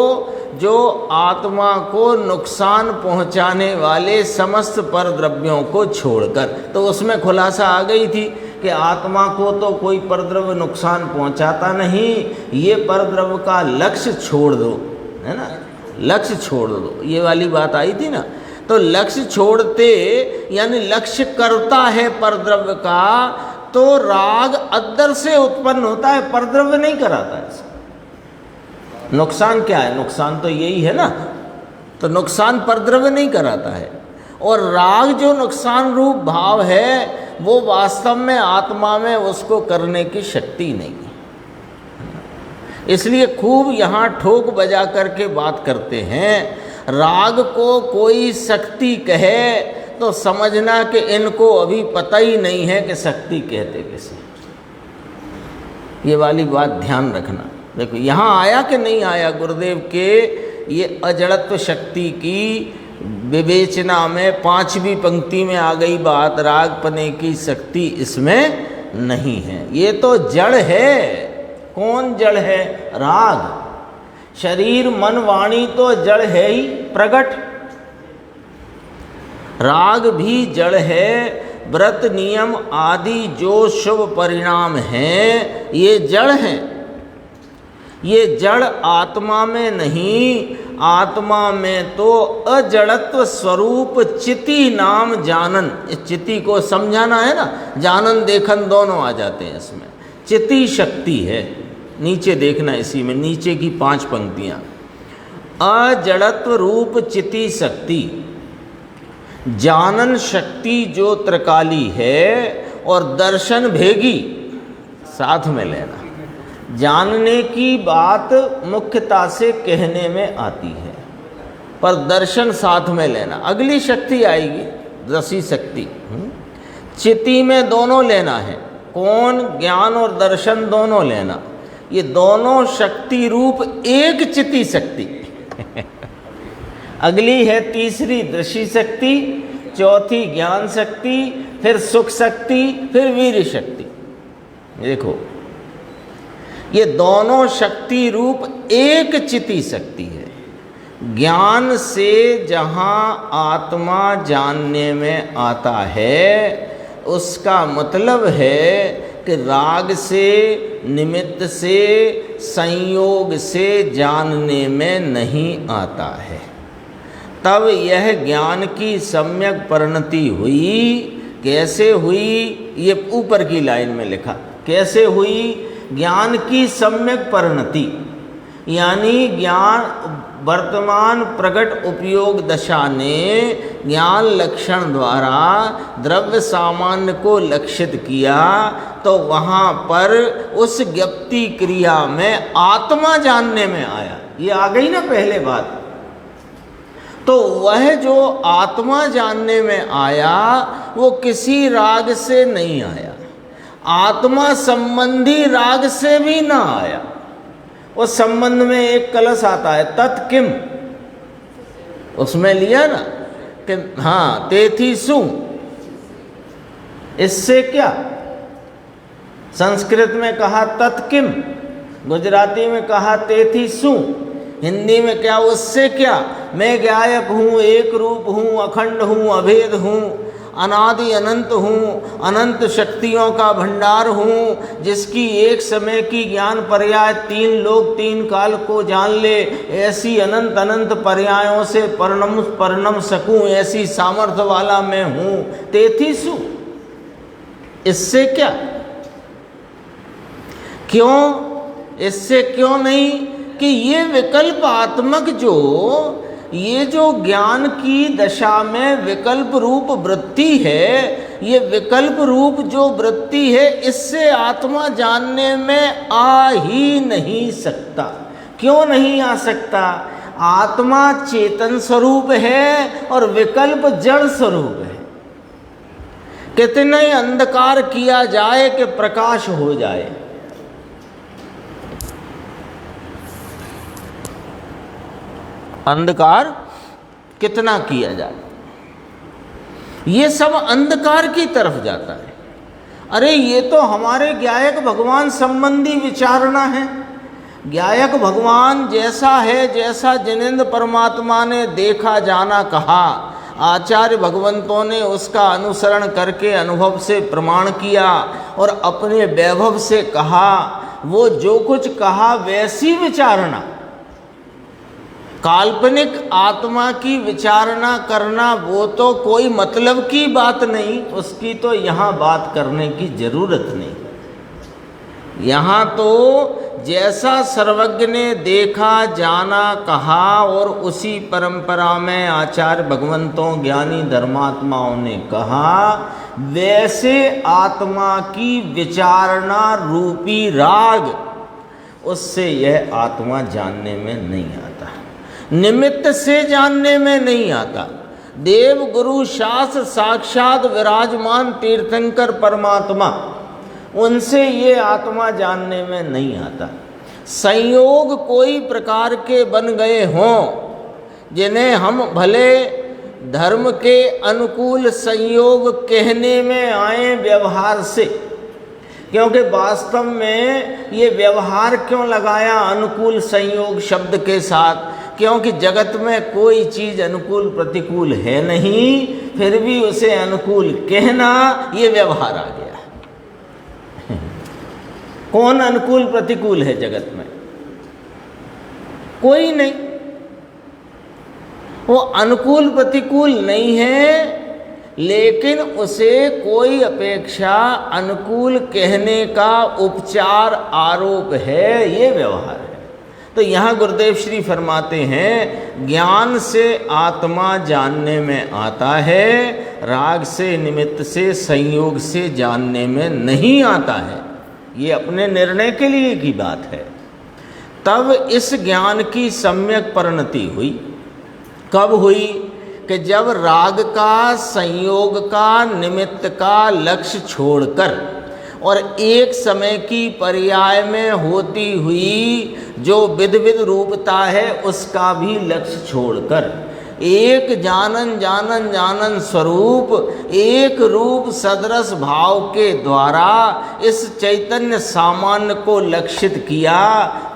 जो आत्मा को नुकसान पहुंचाने वाले समस्त परद्रव्यों को छोड़कर, तो उसमें खुलासा आ गई थी कि आत्मा को तो कोई परद्रव्य नुकसान पहुंचाता नहीं, ये परद्रव्य का लक्ष्य छोड़ दो, है ना, लक्ष्य छोड़ दो, ये वाली बात आई थी ना। तो लक्ष्य छोड़ते यानी लक्ष्य करता है परद्रव्य का, तो राग अद्धर से उत्पन्न होता है, परद्रव्य नहीं कराता है इसका। नुकसान क्या है? नुकसान तो यही है ना, तो नुकसान परद्रव्य नहीं कराता है। और राग जो नुकसान रूप भाव है वो वास्तव में आत्मा में उसको करने की शक्ति नहीं है। इसलिए खूब यहाँ ठोक बजा करके बात करते हैं, राग को कोई शक्ति कहे तो समझना कि इनको अभी पता ही नहीं है कि शक्ति कहते किसे। ये वाली बात ध्यान रखना। देखो यहाँ आया कि नहीं आया गुरुदेव के ये अजड़त्व शक्ति की विवेचना में 5वीं पंक्ति में आ गई बात, राग पने की शक्ति इसमें नहीं है। ये तो जड़ है। कौन जड़ है? राग। शरीर मन वाणी तो जड़ है ही प्रगट, राग भी जड़ है। व्रत नियम आदि जो शुभ परिणाम हैं ये जड़ हैं। ये जड़ आत्मा में नहीं, आत्मा में तो अजड़त्व स्वरूप चिति नाम जानन। इस चिति को समझाना है ना, जानन देखन दोनों आ जाते हैं इसमें। चिति शक्ति है, नीचे देखना इसी में, नीचे की 5 पंक्तियां। अजड़त्व रूप चिति शक्ति, जानन शक्ति जो त्रिकाली है, और दर्शन भेगी साथ में लेना। जानने की बात मुख्यता से कहने में आती है, पर दर्शन साथ में लेना। अगली शक्ति आएगी दसी शक्ति, चिति में दोनों लेना है। कौन? ज्ञान और दर्शन दोनों लेना। ये दोनों शक्ति रूप एक चिति शक्ति। अगली है तीसरी दृष्टि शक्ति, चौथी ज्ञान शक्ति, फिर सुख शक्ति, फिर वीर शक्ति। देखो ये दोनों शक्ति रूप एक चिति शक्ति है। ज्ञान से जहाँ आत्मा जानने में आता है, उसका मतलब है कि राग से, निमित्त से, संयोग से जानने में नहीं आता है। तब यह ज्ञान की सम्यक परिणति हुई। कैसे हुई? ये ऊपर की लाइन में लिखा। कैसे हुई? ज्ञान की सम्यक परिणति यानी ज्ञान वर्तमान प्रकट उपयोग दशा ने ज्ञान लक्षण द्वारा द्रव्य सामान्य को लक्षित किया, तो वहाँ पर उस ज्ञप्ति क्रिया में आत्मा जानने में आया। ये आ गई ना पहले बात। तो वह जो आत्मा जानने में आया वो किसी राग से नहीं आया, आत्मा संबंधी राग से भी ना आया। उस संबंध में एक कलश आता है, तत्किम, उसमें लिया ना कि हाँ तेथी सु, इससे क्या? संस्कृत में कहा तत्किम, गुजराती में कहा तेथी सु, हिंदी में क्या? उससे क्या? मैं गायक हूँ, एक रूप हूँ, अखंड हूँ, अभेद हूँ, अनादि अनंत हूँ, अनंत शक्तियों का भंडार हूँ, जिसकी एक समय की ज्ञान पर्याय 3 लोक 3 काल को जान ले, ऐसी अनंत अनंत पर्यायों से परिणम सकूँ, ऐसी सामर्थ्य वाला मैं हूँ। तेथिसु, इससे क्या, क्यों, इससे क्यों नहीं कि ये विकल्प आत्मक ये जो ज्ञान की दशा में विकल्प रूप वृत्ति है, ये विकल्प रूप जो वृत्ति है, इससे आत्मा जानने में आ ही नहीं सकता। क्यों नहीं आ सकता? आत्मा चेतन स्वरूप है और विकल्प जड़ स्वरूप है। कितने अंधकार किया जाए कि प्रकाश हो जाए, अंधकार कितना किया जाए, ये सब अंधकार की तरफ जाता है। अरे ये तो हमारे ज्ञायक भगवान संबंधी विचारणा है। ज्ञायक भगवान जैसा है, जैसा जिनेंद्र परमात्मा ने देखा जाना कहा, आचार्य भगवंतों ने उसका अनुसरण करके अनुभव से प्रमाण किया और अपने वैभव से कहा, वो जो कुछ कहा वैसी विचारणा। काल्पनिक आत्मा की विचारणा करना वो तो कोई मतलब की बात नहीं, उसकी तो यहाँ बात करने की जरूरत नहीं। यहाँ तो जैसा सर्वज्ञ ने देखा जाना कहा और उसी परंपरा में आचार्य भगवंतों ज्ञानी धर्मात्माओं ने कहा, वैसे आत्मा की विचारणा रूपी राग, उससे यह आत्मा जानने में नहीं आता, निमित्त से जानने में नहीं आता। देव गुरु शास्त्र साक्षात विराजमान तीर्थंकर परमात्मा, उनसे ये आत्मा जानने में नहीं आता। संयोग कोई प्रकार के बन गए हों, जिन्हें हम भले धर्म के अनुकूल संयोग कहने में आए व्यवहार से, क्योंकि वास्तव में ये व्यवहार क्यों लगाया अनुकूल संयोग शब्द के साथ, क्योंकि जगत में कोई चीज़ अनुकूल प्रतिकूल है नहीं, फिर भी उसे अनुकूल कहना ये व्यवहार आ गया। कौन अनुकूल प्रतिकूल है जगत में? कोई नहीं। वो अनुकूल प्रतिकूल नहीं है, लेकिन उसे कोई अपेक्षा अनुकूल कहने का उपचार आरोप है, ये व्यवहार है। तो यहाँ गुरुदेव श्री फरमाते हैं, ज्ञान से आत्मा जानने में आता है, राग से निमित्त से संयोग से जानने में नहीं आता है। ये अपने निर्णय के लिए की बात है। तब इस ज्ञान की सम्यक परिणति हुई। कब हुई? कि जब राग का, संयोग का, निमित्त का लक्ष्य छोड़कर और एक समय की पर्याय में होती हुई जो विध विध रूपता है उसका भी लक्ष्य छोड़कर एक जानन जानन जानन स्वरूप, एक रूप सदरस भाव के द्वारा इस चैतन्य सामान्य को लक्षित किया,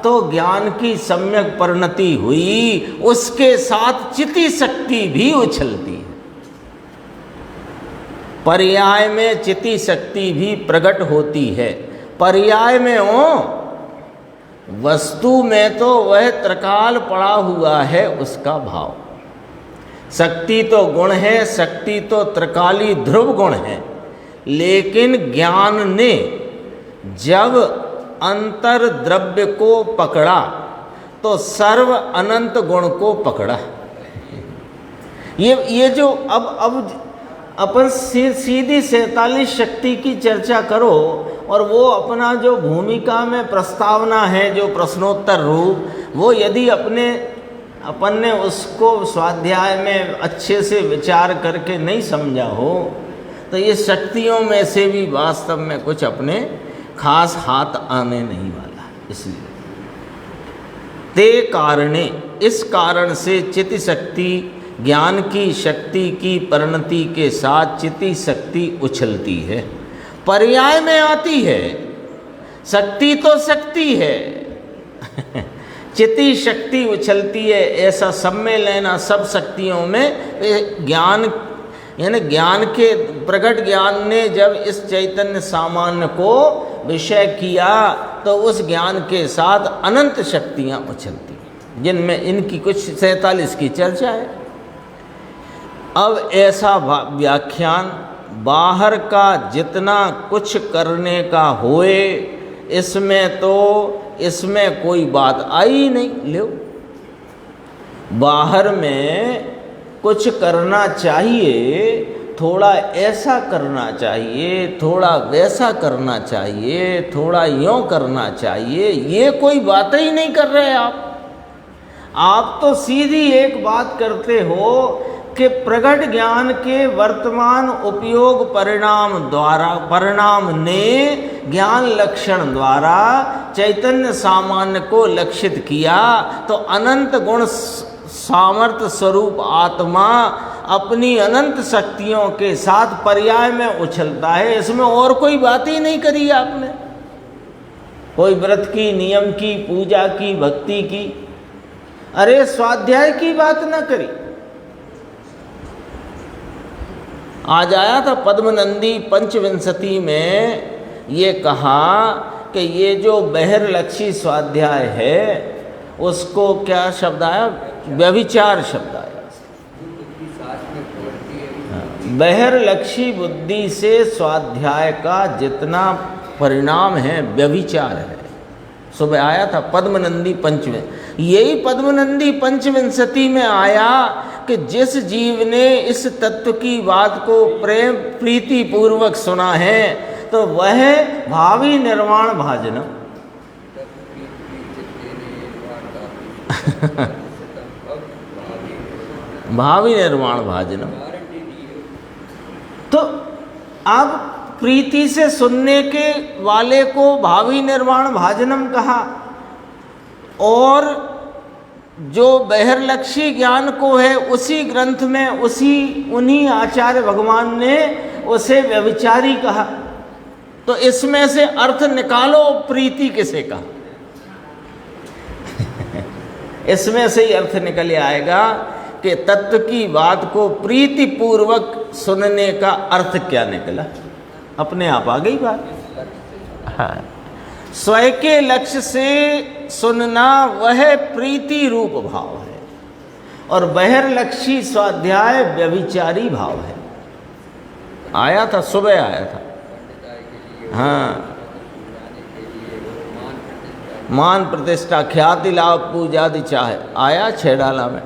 तो ज्ञान की सम्यक परिणति हुई। उसके साथ चिति शक्ति भी उछलती है। पर्याय में चिति शक्ति भी प्रकट होती है। पर्याय में हो, वस्तु में तो वह त्रिकाल पड़ा हुआ है उसका भाव। शक्ति तो गुण है, शक्ति तो त्रिकाली ध्रुव गुण है, लेकिन ज्ञान ने जब अंतर द्रव्य को पकड़ा तो सर्व अनंत गुण को पकड़ा। ये जो अब अपन सीधी 47 शक्ति की चर्चा करो और वो अपना जो भूमिका में प्रस्तावना है, जो प्रश्नोत्तर रूप, वो यदि अपन ने उसको स्वाध्याय में अच्छे से विचार करके नहीं समझा हो, तो ये शक्तियों में से भी वास्तव में कुछ अपने खास हाथ आने नहीं वाला। इसलिए ते कारणे, इस कारण से चिति शक्ति, ज्ञान की शक्ति की परिणति के साथ चिति शक्ति उछलती है, पर्याय में आती है। शक्ति तो शक्ति है चिति शक्ति उछलती है। ऐसा सब में लेना, सब शक्तियों में ज्ञान यानी ज्ञान के प्रकट ज्ञान ने जब इस चैतन्य सामान्य को विषय किया तो उस ज्ञान के साथ अनंत शक्तियाँ उछलती, जिनमें इनकी कुछ 47 की चर्चा है। अब ऐसा व्याख्यान बाहर का जितना कुछ करने का होए, इसमें कोई बात आई नहीं। लो, बाहर में कुछ करना चाहिए, थोड़ा ऐसा करना चाहिए, थोड़ा वैसा करना चाहिए, थोड़ा यूँ करना चाहिए, ये कोई बात ही नहीं कर रहे आप तो सीधी एक बात करते हो कि प्रगट ज्ञान के वर्तमान उपयोग परिणाम ने ज्ञान लक्षण द्वारा चैतन्य सामान्य को लक्षित किया, तो अनंत गुण सामर्थ्य स्वरूप आत्मा अपनी अनंत शक्तियों के साथ पर्याय में उछलता है। इसमें और कोई बात ही नहीं करी आपने, कोई व्रत की, नियम की, पूजा की, भक्ति की, अरे स्वाध्याय की बात ना करी। आज आया था पद्मनंदी पंचविंशति में ये कहा कि ये जो बहिर्लक्षी स्वाध्याय है उसको क्या शब्द आया, व्यभिचार शब्द आया। बहिर्लक्षी बुद्धि से स्वाध्याय का जितना परिणाम है व्यभिचार है। सुबह आया था पद्मनंदी पंचविंशति, यही पद्मनंदी पंचविंशति में आया कि जिस जीव ने इस तत्व की बात को प्रेम प्रीति पूर्वक सुना है तो वह भावी निर्वाण भाजनम भावी निर्वाण भाजनम। तो अब प्रीति से सुनने के वाले को भावी निर्वाण भाजनम कहा, और जो बहिर्लक्षी ज्ञान को है उसी ग्रंथ में उन्हीं आचार्य भगवान ने उसे व्यभिचारी कहा। तो इसमें से अर्थ निकालो, प्रीति किसे कहा? इसमें से ही अर्थ निकल आएगा कि तत्व की बात को प्रीति पूर्वक सुनने का अर्थ क्या निकला, अपने आप आ गई बात। हाँ, स्वयं के लक्ष्य से सुनना वह प्रीति रूप भाव है, और बहिर्लक्षी स्वाध्याय व्यभिचारी भाव है। आया था, सुबह आया था। हाँ, मान प्रतिष्ठा ख्याति लाभ पूजादि चाहे, आया छेड़ाला में।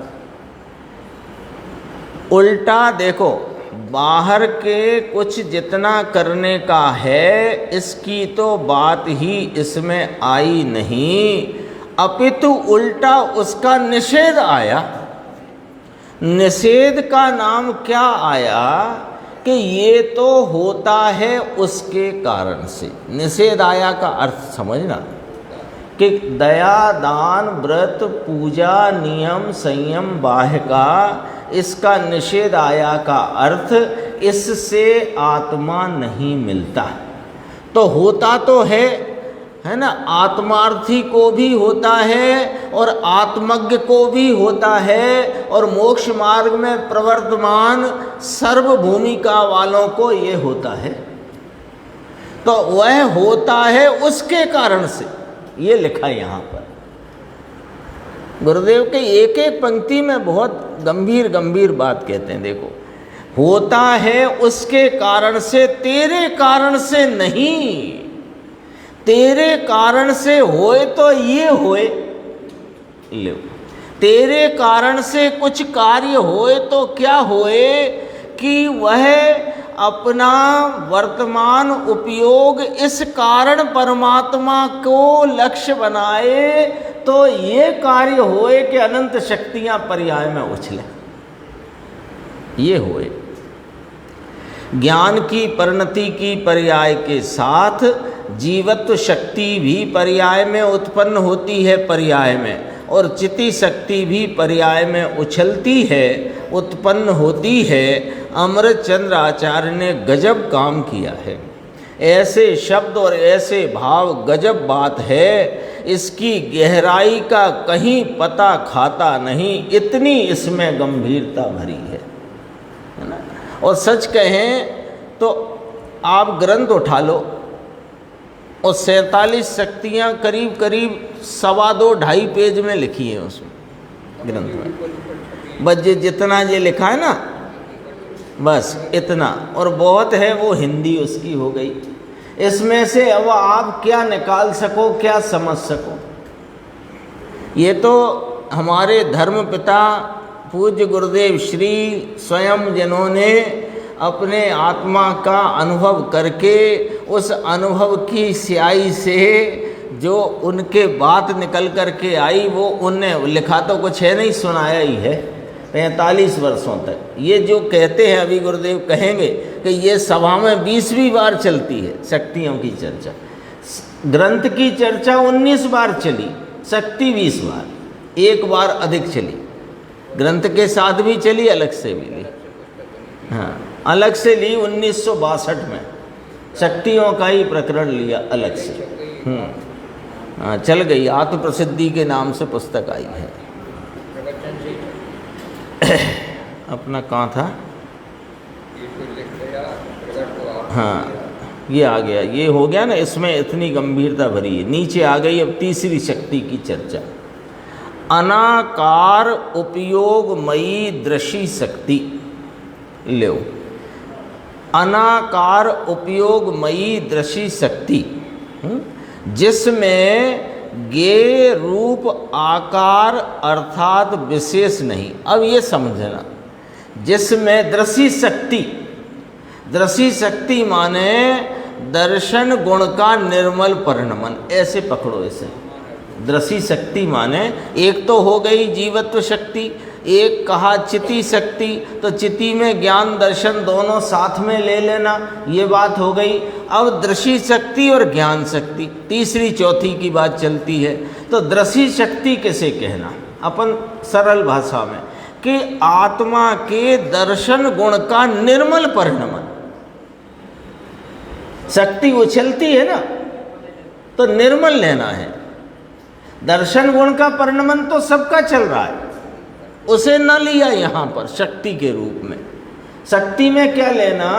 उल्टा देखो, बाहर के कुछ जितना करने का है इसकी तो बात ही इसमें आई नहीं, अपितु उल्टा उसका निषेध आया। निषेध का नाम क्या आया कि ये तो होता है उसके कारण से। निषेध आया का अर्थ समझना कि दया, दान, व्रत, पूजा, नियम, संयम, बाह्य का, इसका निषेध आया का अर्थ इससे आत्मा नहीं मिलता। तो होता तो है ना, आत्मार्थी को भी होता है और आत्मज्ञ को भी होता है, और मोक्ष मार्ग में प्रवर्तमान सर्व भूमिका वालों को ये होता है। तो वह होता है उसके कारण से, ये लिखा है यहाँ पर। गुरुदेव के एक एक पंक्ति में बहुत गंभीर बात कहते हैं। देखो, होता है उसके कारण से, तेरे कारण से नहीं। तेरे कारण से होए तो ये होए, ले, तेरे कारण से कुछ कार्य होए तो क्या होए कि वह अपना वर्तमान उपयोग इस कारण परमात्मा को लक्ष्य बनाए, तो ये कार्य होए कि अनंत शक्तियां पर्याय में उछले, ये होए। ज्ञान की परिणति की पर्याय के साथ जीवत्व शक्ति भी पर्याय में उत्पन्न होती है, पर्याय में, और चिति शक्ति भी पर्याय में उछलती है, उत्पन्न होती है। अमृतचंद्र आचार्य ने गजब काम किया है। ऐसे शब्द और ऐसे भाव, गजब बात है, इसकी गहराई का कहीं पता खाता नहीं, इतनी इसमें गंभीरता भरी है ना। और सच कहें तो आप ग्रंथ उठा लो और 47 शक्तियाँ करीब करीब 2.25 पेज में लिखी हैं उसमें ग्रंथ में। बस जितना ये लिखा है ना, बस इतना, और बहुत है वो हिंदी उसकी हो गई। इसमें से अब आप क्या निकाल सको, क्या समझ सको। ये तो हमारे धर्म पिता पूज्य गुरुदेव श्री स्वयं जिन्होंने अपने आत्मा का अनुभव करके उस अनुभव की स्याही से जो उनके बात निकल कर के आई, वो उनने लिखा तो कुछ है नहीं, सुनाया ही है 45 वर्षों तक। ये जो कहते हैं अभी गुरुदेव कहेंगे कि ये सभा में 20वीं बार चलती है शक्तियों की चर्चा। ग्रंथ की चर्चा 19 बार चली, शक्ति 20 बार, 1 बार अधिक चली। ग्रंथ के साथ भी चली, अलग से भी ली। हाँ, अलग से ली 1962 में, शक्तियों का ही प्रकरण लिया अलग से। हाँ, चल गई, आत्म प्रसिद्धि के नाम से पुस्तक आई है। अपना कहाँ था? हाँ, ये आ गया, ये हो गया ना, इसमें इतनी गंभीरता भरी है। नीचे आ गई अब तीसरी शक्ति की चर्चा, अनाकार उपयोगमयी दृषि शक्ति। लो, अनाकार उपयोगमयी दृषि शक्ति, जिसमें गे रूप आकार अर्थात विशेष नहीं। अब ये समझना, जिसमें दृषि शक्ति, दृषि शक्ति माने दर्शन गुण का निर्मल परिणमन, ऐसे पकड़ो इसे। दृषि शक्ति माने एक तो हो गई जीवत्व शक्ति, एक कहा चिति शक्ति, तो चिति में ज्ञान दर्शन दोनों साथ में ले लेना, ये बात हो गई। अब दृषि शक्ति और ज्ञान शक्ति, तीसरी चौथी की बात चलती है। तो दृषि शक्ति किसे कहना अपन सरल भाषा में, कि आत्मा के दर्शन गुण का निर्मल परिणमन। शक्ति उछलती है ना, तो निर्मल लेना है। दर्शन गुण का परिणमन तो सबका चल रहा है, उसे न लिया यहाँ पर शक्ति के रूप में। शक्ति में क्या लेना?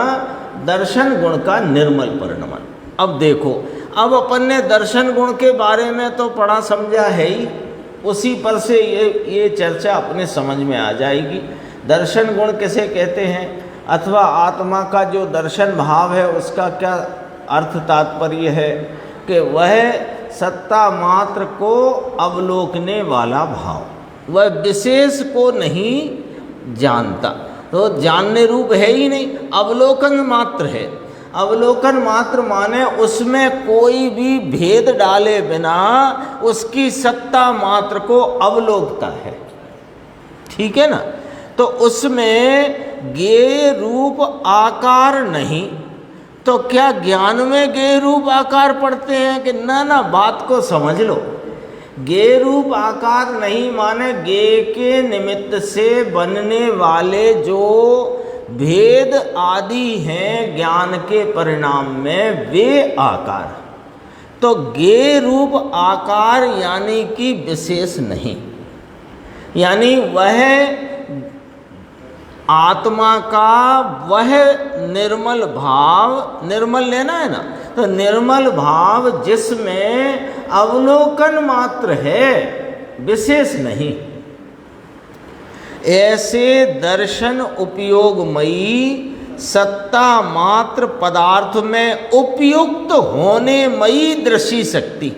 दर्शन गुण का निर्मल परिणमन। अब देखो, अब अपन ने दर्शन गुण के बारे में तो पढ़ा समझा है ही, उसी पर से ये चर्चा अपने समझ में आ जाएगी। दर्शन गुण किसे कहते हैं, अथवा आत्मा का जो दर्शन भाव है उसका क्या अर्थ तात्पर्य है, कि वह सत्ता मात्र को अवलोकने वाला भाव, वह विशेष को नहीं जानता। तो जानने रूप है ही नहीं, अवलोकन मात्र है। अवलोकन मात्र माने उसमें कोई भी भेद डाले बिना उसकी सत्ता मात्र को अवलोकता है, ठीक है ना। तो उसमें गे रूप आकार नहीं, तो क्या ज्ञान में गे रूप आकार पढ़ते हैं कि ना, बात को समझ लो। गे रूप आकार नहीं माने गे के निमित्त से बनने वाले जो भेद आदि हैं ज्ञान के परिणाम में, वे आकार। तो गे रूप आकार यानी कि विशेष नहीं, यानी वह आत्मा का वह निर्मल भाव, निर्मल लेना है ना, तो निर्मल भाव जिसमें अवलोकन मात्र है, विशेष नहीं। ऐसे दर्शन उपयोगमयी सत्ता मात्र पदार्थ में उपयुक्त होने मयी दृषि शक्ति।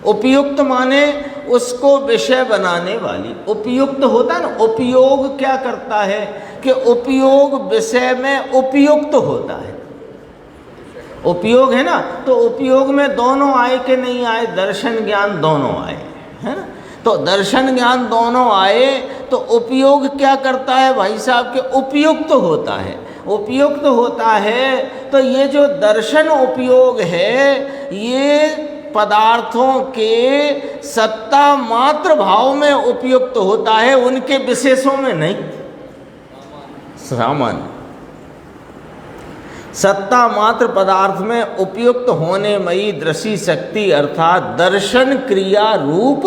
उपयुक्त माने उसको विषय बनाने वाली। उपयुक्त होता है ना, उपयोग क्या करता है कि उपयोग विषय में उपयुक्त होता है। उपयोग है ना, तो उपयोग में दोनों आए कि नहीं आए, दर्शन ज्ञान दोनों आए, है ना। तो दर्शन ज्ञान दोनों आए तो उपयोग क्या करता है भाई साहब, के उपयुक्त होता है। उपयुक्त होता है तो ये जो दर्शन उपयोग है, ये पदार्थों के सत्ता मात्र भाव में उपयुक्त होता है, उनके विशेषों में नहीं। सामान्य सत्ता मात्र पदार्थ में उपयुक्त होने मई दृषि शक्ति अर्थात दर्शन क्रिया रूप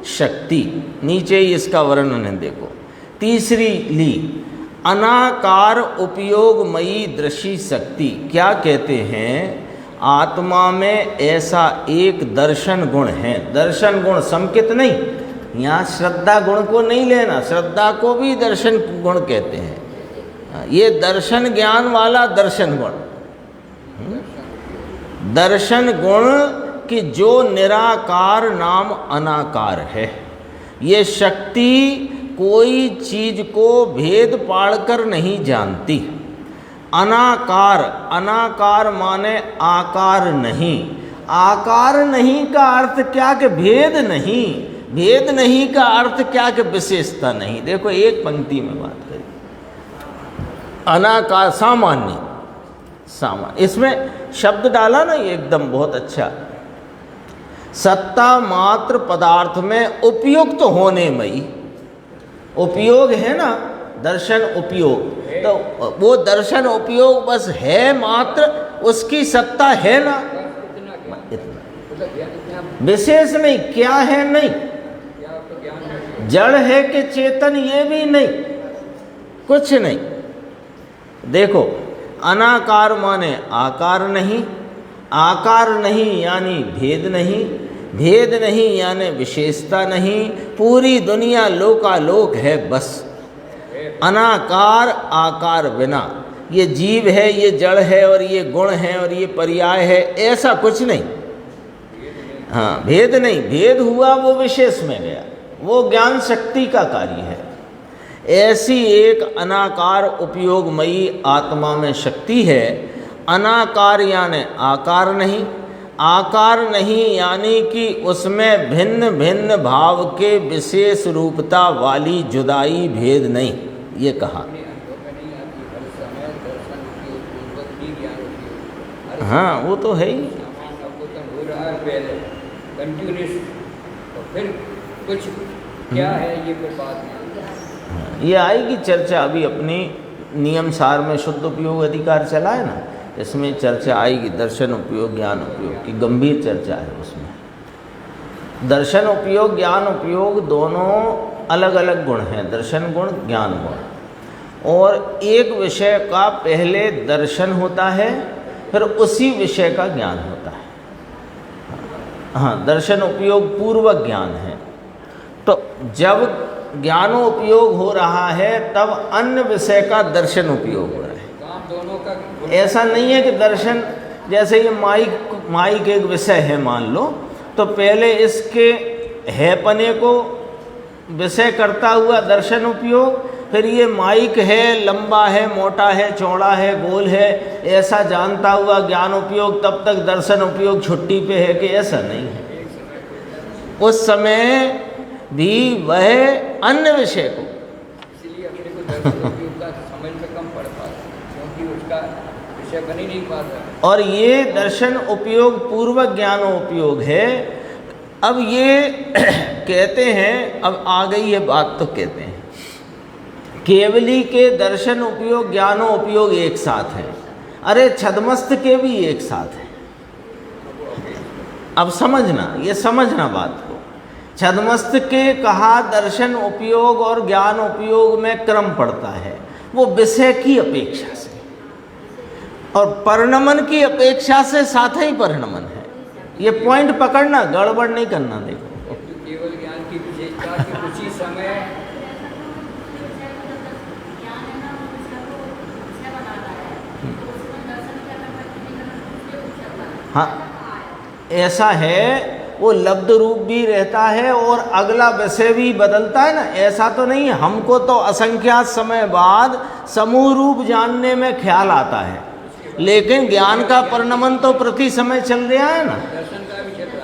शक्ति। नीचे ही इसका वर्णन है, देखो। तीसरी ली, अनाकार उपयोगमयी दृष्टि शक्ति क्या कहते हैं? आत्मा में ऐसा एक दर्शन गुण है। दर्शन गुण समकित नहीं, यहाँ श्रद्धा गुण को नहीं लेना, श्रद्धा को भी दर्शन गुण कहते हैं। ये दर्शन ज्ञान वाला दर्शन गुण, दर्शन गुण कि जो निराकार नाम अनाकार है। ये शक्ति कोई चीज को भेद पाड़कर नहीं जानती। अनाकार, अनाकार माने आकार नहीं। आकार नहीं का अर्थ क्या कि भेद नहीं, भेद नहीं का अर्थ क्या कि विशेषता नहीं। देखो एक पंक्ति में बात करें, अनाकार सामान्य, सामान्य, इसमें शब्द डाला ना एकदम बहुत अच्छा। सत्ता मात्र पदार्थ में उपयुक्त होने में, उपयोग है ना, दर्शन उपयोग, तो वो दर्शन उपयोग बस है मात्र, उसकी सत्ता है ना, इतना विशेष नहीं, क्या है नहीं, जड़ है कि चेतन ये भी नहीं, कुछ नहीं। देखो अनाकार माने आकार नहीं, आकार नहीं यानी भेद नहीं, भेद नहीं यानी विशेषता नहीं, पूरी दुनिया लोकालोक है बस। अनाकार आकार बिना, ये जीव है, ये जड़ है और ये गुण है और ये पर्याय है, ऐसा कुछ नहीं। हाँ, भेद नहीं, भेद हुआ वो विशेष में गया, वो ज्ञान शक्ति का कार्य है। ऐसी एक अनाकार उपयोगमयी आत्मा में शक्ति है। अनाकार यानी आकार नहीं, आकार नहीं यानी कि उसमें भिन्न भिन्न भाव के विशेष रूपता वाली जुदाई भेद नहीं, ये कहा। हाँ वो तो है ही, फिर कुछ क्या है ये फिर बात नहीं। ये आएगी चर्चा, अभी अपनी नियम सार में शुद्ध उपयोग अधिकार चला है ना, इसमें चर्चा आएगी दर्शन उपयोग ज्ञान उपयोग की, गंभीर चर्चा है उसमें। दर्शन उपयोग ज्ञान उपयोग दोनों अलग अलग गुण हैं, दर्शन गुण ज्ञान गुण। और एक विषय का पहले दर्शन होता है, फिर उसी विषय का ज्ञान होता है। हाँ, दर्शन उपयोग पूर्वक ज्ञान है। तो जब ज्ञानोपयोग हो रहा है तब अन्य विषय का दर्शन उपयोग हो रहा है। दोनों का ऐसा नहीं है कि दर्शन, जैसे ये माइक एक विषय है मान लो, तो पहले इसके हैपने को विषय करता हुआ दर्शन उपयोग, फिर ये माइक है, लंबा है, मोटा है, चौड़ा है, गोल है, ऐसा जानता हुआ ज्ञान उपयोग, तब तक दर्शन उपयोग छुट्टी पे है कि ऐसा नहीं है। उस समय भी वह अन्य विषय को, इसलिए अपने को दर्शन उपयोग का समझ में कम पड़ पाता, क्योंकि उसका विषय बन ही नहीं पाता। और ये दर्शन उपयोग पूर्वक ज्ञान उपयोग है। अब ये कहते हैं, अब आ गई ये बात, तो कहते हैं केवली के दर्शन उपयोग ज्ञानो उपयोग एक साथ है। अरे छदमस्त के भी एक साथ है। अब समझना, ये समझना बात को। छदमस्त के कहा दर्शन उपयोग और ज्ञान उपयोग में क्रम पड़ता है, वो विषय की अपेक्षा से और परिणमन की अपेक्षा से साथ ही परिणमन है। ये पॉइंट पकड़ना, गड़बड़ नहीं करना। देखो केवल ज्ञान की विशेषता कि उसी समय हाँ ऐसा है, वो लब्ध रूप भी रहता है और अगला विषय भी बदलता है ना, ऐसा तो नहीं है। हमको तो असंख्यात समय बाद समूह रूप जानने में ख्याल आता है, लेकिन ज्ञान का परिणमन तो प्रति समय चल रहा है ना,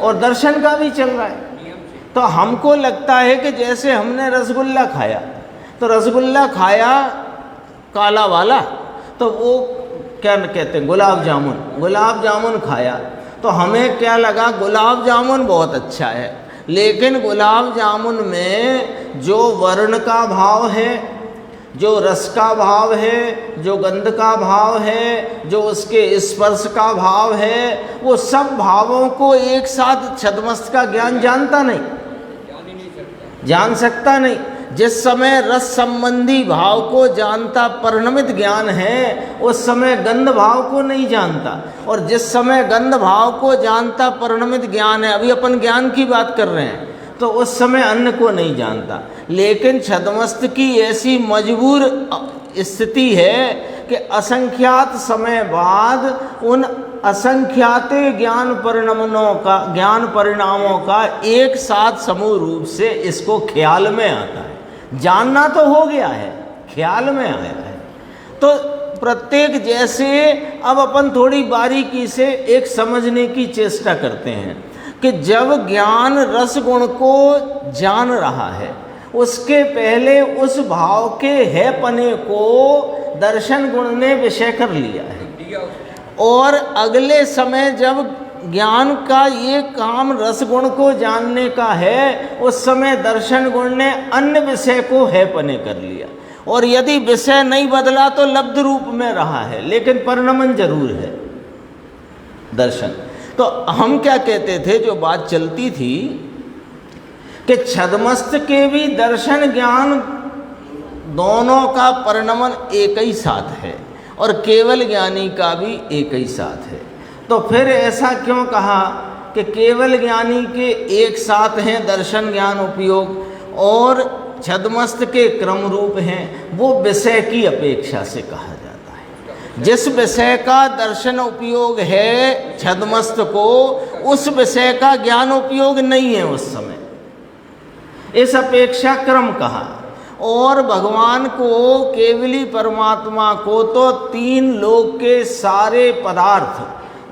और दर्शन का भी चल रहा है। तो हमको लगता है कि जैसे हमने रसगुल्ला खाया, तो रसगुल्ला खाया काला वाला, तो वो क्या कहते हैं गुलाब जामुन, गुलाब जामुन खाया, तो हमें क्या लगा गुलाब जामुन बहुत अच्छा है। लेकिन गुलाब जामुन में जो वर्ण का भाव है, जो रस का भाव है, जो गंध का भाव है, जो उसके स्पर्श का भाव है, वो सब भावों को एक साथ छदमस्त का ज्ञान जानता नहीं, जान सकता नहीं। जिस समय रस संबंधी भाव को जानता परिणमित ज्ञान है, उस समय गंध भाव को नहीं जानता। और जिस समय गंध भाव को जानता परिणमित ज्ञान है, अभी अपन ज्ञान की बात कर रहे हैं, तो उस समय अन्य को नहीं जानता। लेकिन छद्मस्त की ऐसी मजबूर स्थिति है कि असंख्यात समय बाद उन असंख्यात ज्ञान परिणामों का एक साथ समूह रूप से इसको ख्याल में आता है। जानना तो हो गया है, ख्याल में आया है। तो प्रत्येक, जैसे अब अपन थोड़ी बारीकी से एक समझने की चेष्टा करते हैं कि जब ज्ञान रस गुण को जान रहा है, उसके पहले उस भाव के है पने को दर्शन गुण ने विषय कर लिया है, और अगले समय जब ज्ञान का ये काम रस गुण को जानने का है, उस समय दर्शन गुण ने अन्य विषय को है पने कर लिया। और यदि विषय नहीं बदला तो लब्ध रूप में रहा है, लेकिन परिणमन जरूर है दर्शन। तो हम क्या कहते थे, जो बात चलती थी कि छद्मस्त के भी दर्शन ज्ञान दोनों का परिणमन एक ही साथ है, और केवल ज्ञानी का भी एक ही साथ है। तो फिर ऐसा क्यों कहा कि केवल ज्ञानी के एक साथ हैं दर्शन ज्ञान उपयोग, और छद्मस्त के क्रम रूप हैं? वो विषय की अपेक्षा से कहा जाता है। जिस विषय का दर्शन उपयोग है छद्मस्त को, उस विषय का ज्ञान उपयोग नहीं है उस समय, इस अपेक्षा क्रम कहा। और भगवान को, केवली परमात्मा को तो तीन लोक के सारे पदार्थ,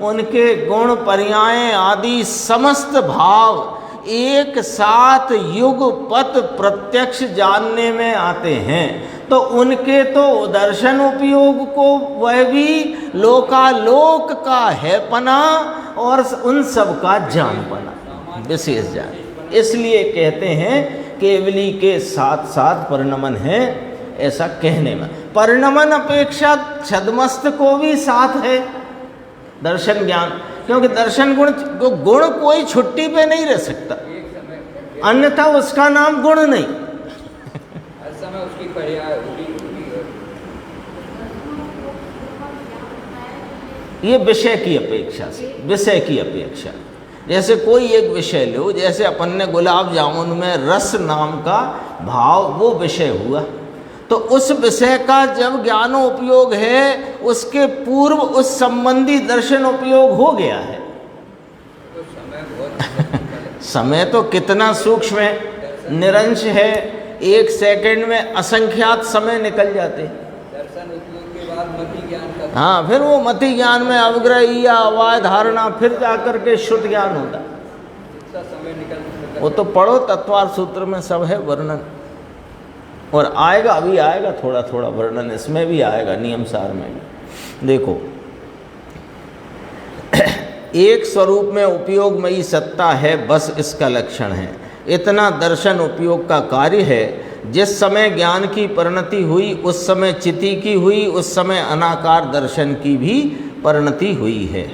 उनके गुण पर्याय आदि समस्त भाव एक साथ युगपत प्रत्यक्ष जानने में आते हैं। तो उनके तो दर्शन उपयोग को वह भी लोकालोक का है पना, और उन सब का जान पना, विशेष जान। इसलिए कहते हैं केवली के साथ साथ परिणमन है, ऐसा कहने में। परिणमन अपेक्षा छद्मस्त को भी साथ है दर्शन ज्ञान, क्योंकि दर्शन गुण कोई छुट्टी पे नहीं रह सकता, अन्यथा उसका नाम गुण नहीं। हर समय उसकी पर्याय ये विषय की अपेक्षा से, विषय की अपेक्षा। जैसे कोई एक विषय लो, जैसे अपन ने गुलाब जामुन में रस नाम का भाव, वो विषय हुआ, तो उस विषय का जब ज्ञान उपयोग है, उसके पूर्व उस संबंधी दर्शन उपयोग हो गया है। तो समय बहुत समय तो कितना सूक्ष्म है, निरंश है, एक सेकंड में असंख्यात समय निकल जाते हैं। दर्शन उपयोग के बाद मति ज्ञान का, हाँ, फिर वो मति ज्ञान में अवग्रह या अवाय धारणा, फिर जाकर के शुद्ध ज्ञान होता। इतना समय निकल, वो तो पढ़ो, तत्वार सूत्र में सब है वर्णन, और आएगा, अभी आएगा थोड़ा थोड़ा वर्णन, इसमें भी आएगा, नियम सार में भी। देखो, एक स्वरूप में उपयोगमयी सत्ता है, बस इसका लक्षण है। इतना दर्शन उपयोग का कार्य है। जिस समय ज्ञान की परिणति हुई, उस समय चिति की हुई, उस समय अनाकार दर्शन की भी परिणति हुई है।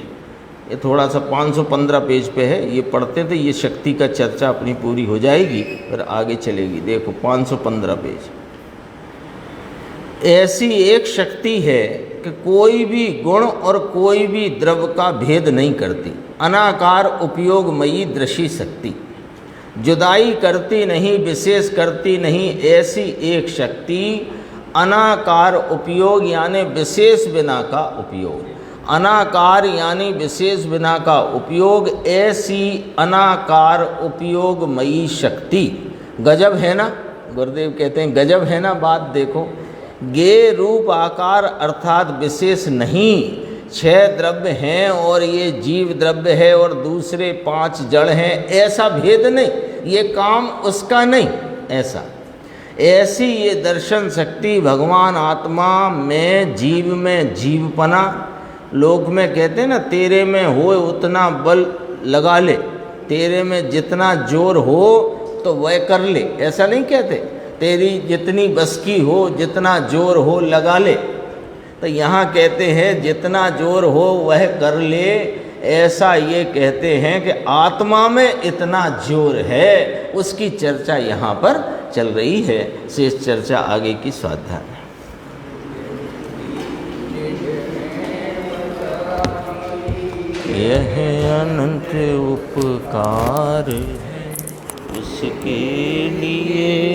ये थोड़ा सा 515 पेज पे है, ये पढ़ते थे, ये शक्ति का चर्चा अपनी पूरी हो जाएगी, फिर आगे चलेगी। देखो 515 पेज। ऐसी एक शक्ति है कि कोई भी गुण और कोई भी द्रव्य का भेद नहीं करती। अनाकार उपयोगमयी दृषि शक्ति, जुदाई करती नहीं, विशेष करती नहीं। ऐसी एक शक्ति अनाकार उपयोग यानी विशेष बिना का उपयोग, अनाकार यानी विशेष बिना का उपयोग, ऐसी अनाकार उपयोगमयी शक्ति। गजब है ना, गुरुदेव कहते हैं गजब है ना बात। देखो, गे रूप आकार अर्थात विशेष नहीं, 6 द्रव्य हैं और ये जीव द्रव्य है और दूसरे 5 जड़ हैं, ऐसा भेद नहीं, ये काम उसका नहीं, ऐसा। ऐसी ये दर्शन शक्ति भगवान आत्मा में, जीव में जीवपना। लोक में कहते हैं ना, तेरे में हो उतना बल लगा ले, तेरे में जितना जोर हो तो वह कर ले, ऐसा नहीं कहते। तेरी जितनी बस की हो, जितना जोर हो लगा ले। तो यहाँ कहते हैं जितना जोर हो वह कर ले। ऐसा ये कहते हैं कि आत्मा में इतना जोर है, उसकी चर्चा यहाँ पर चल रही है। शेष चर्चा आगे की स्वाध्याय में। यह अनंत उपकार है, उसके लिए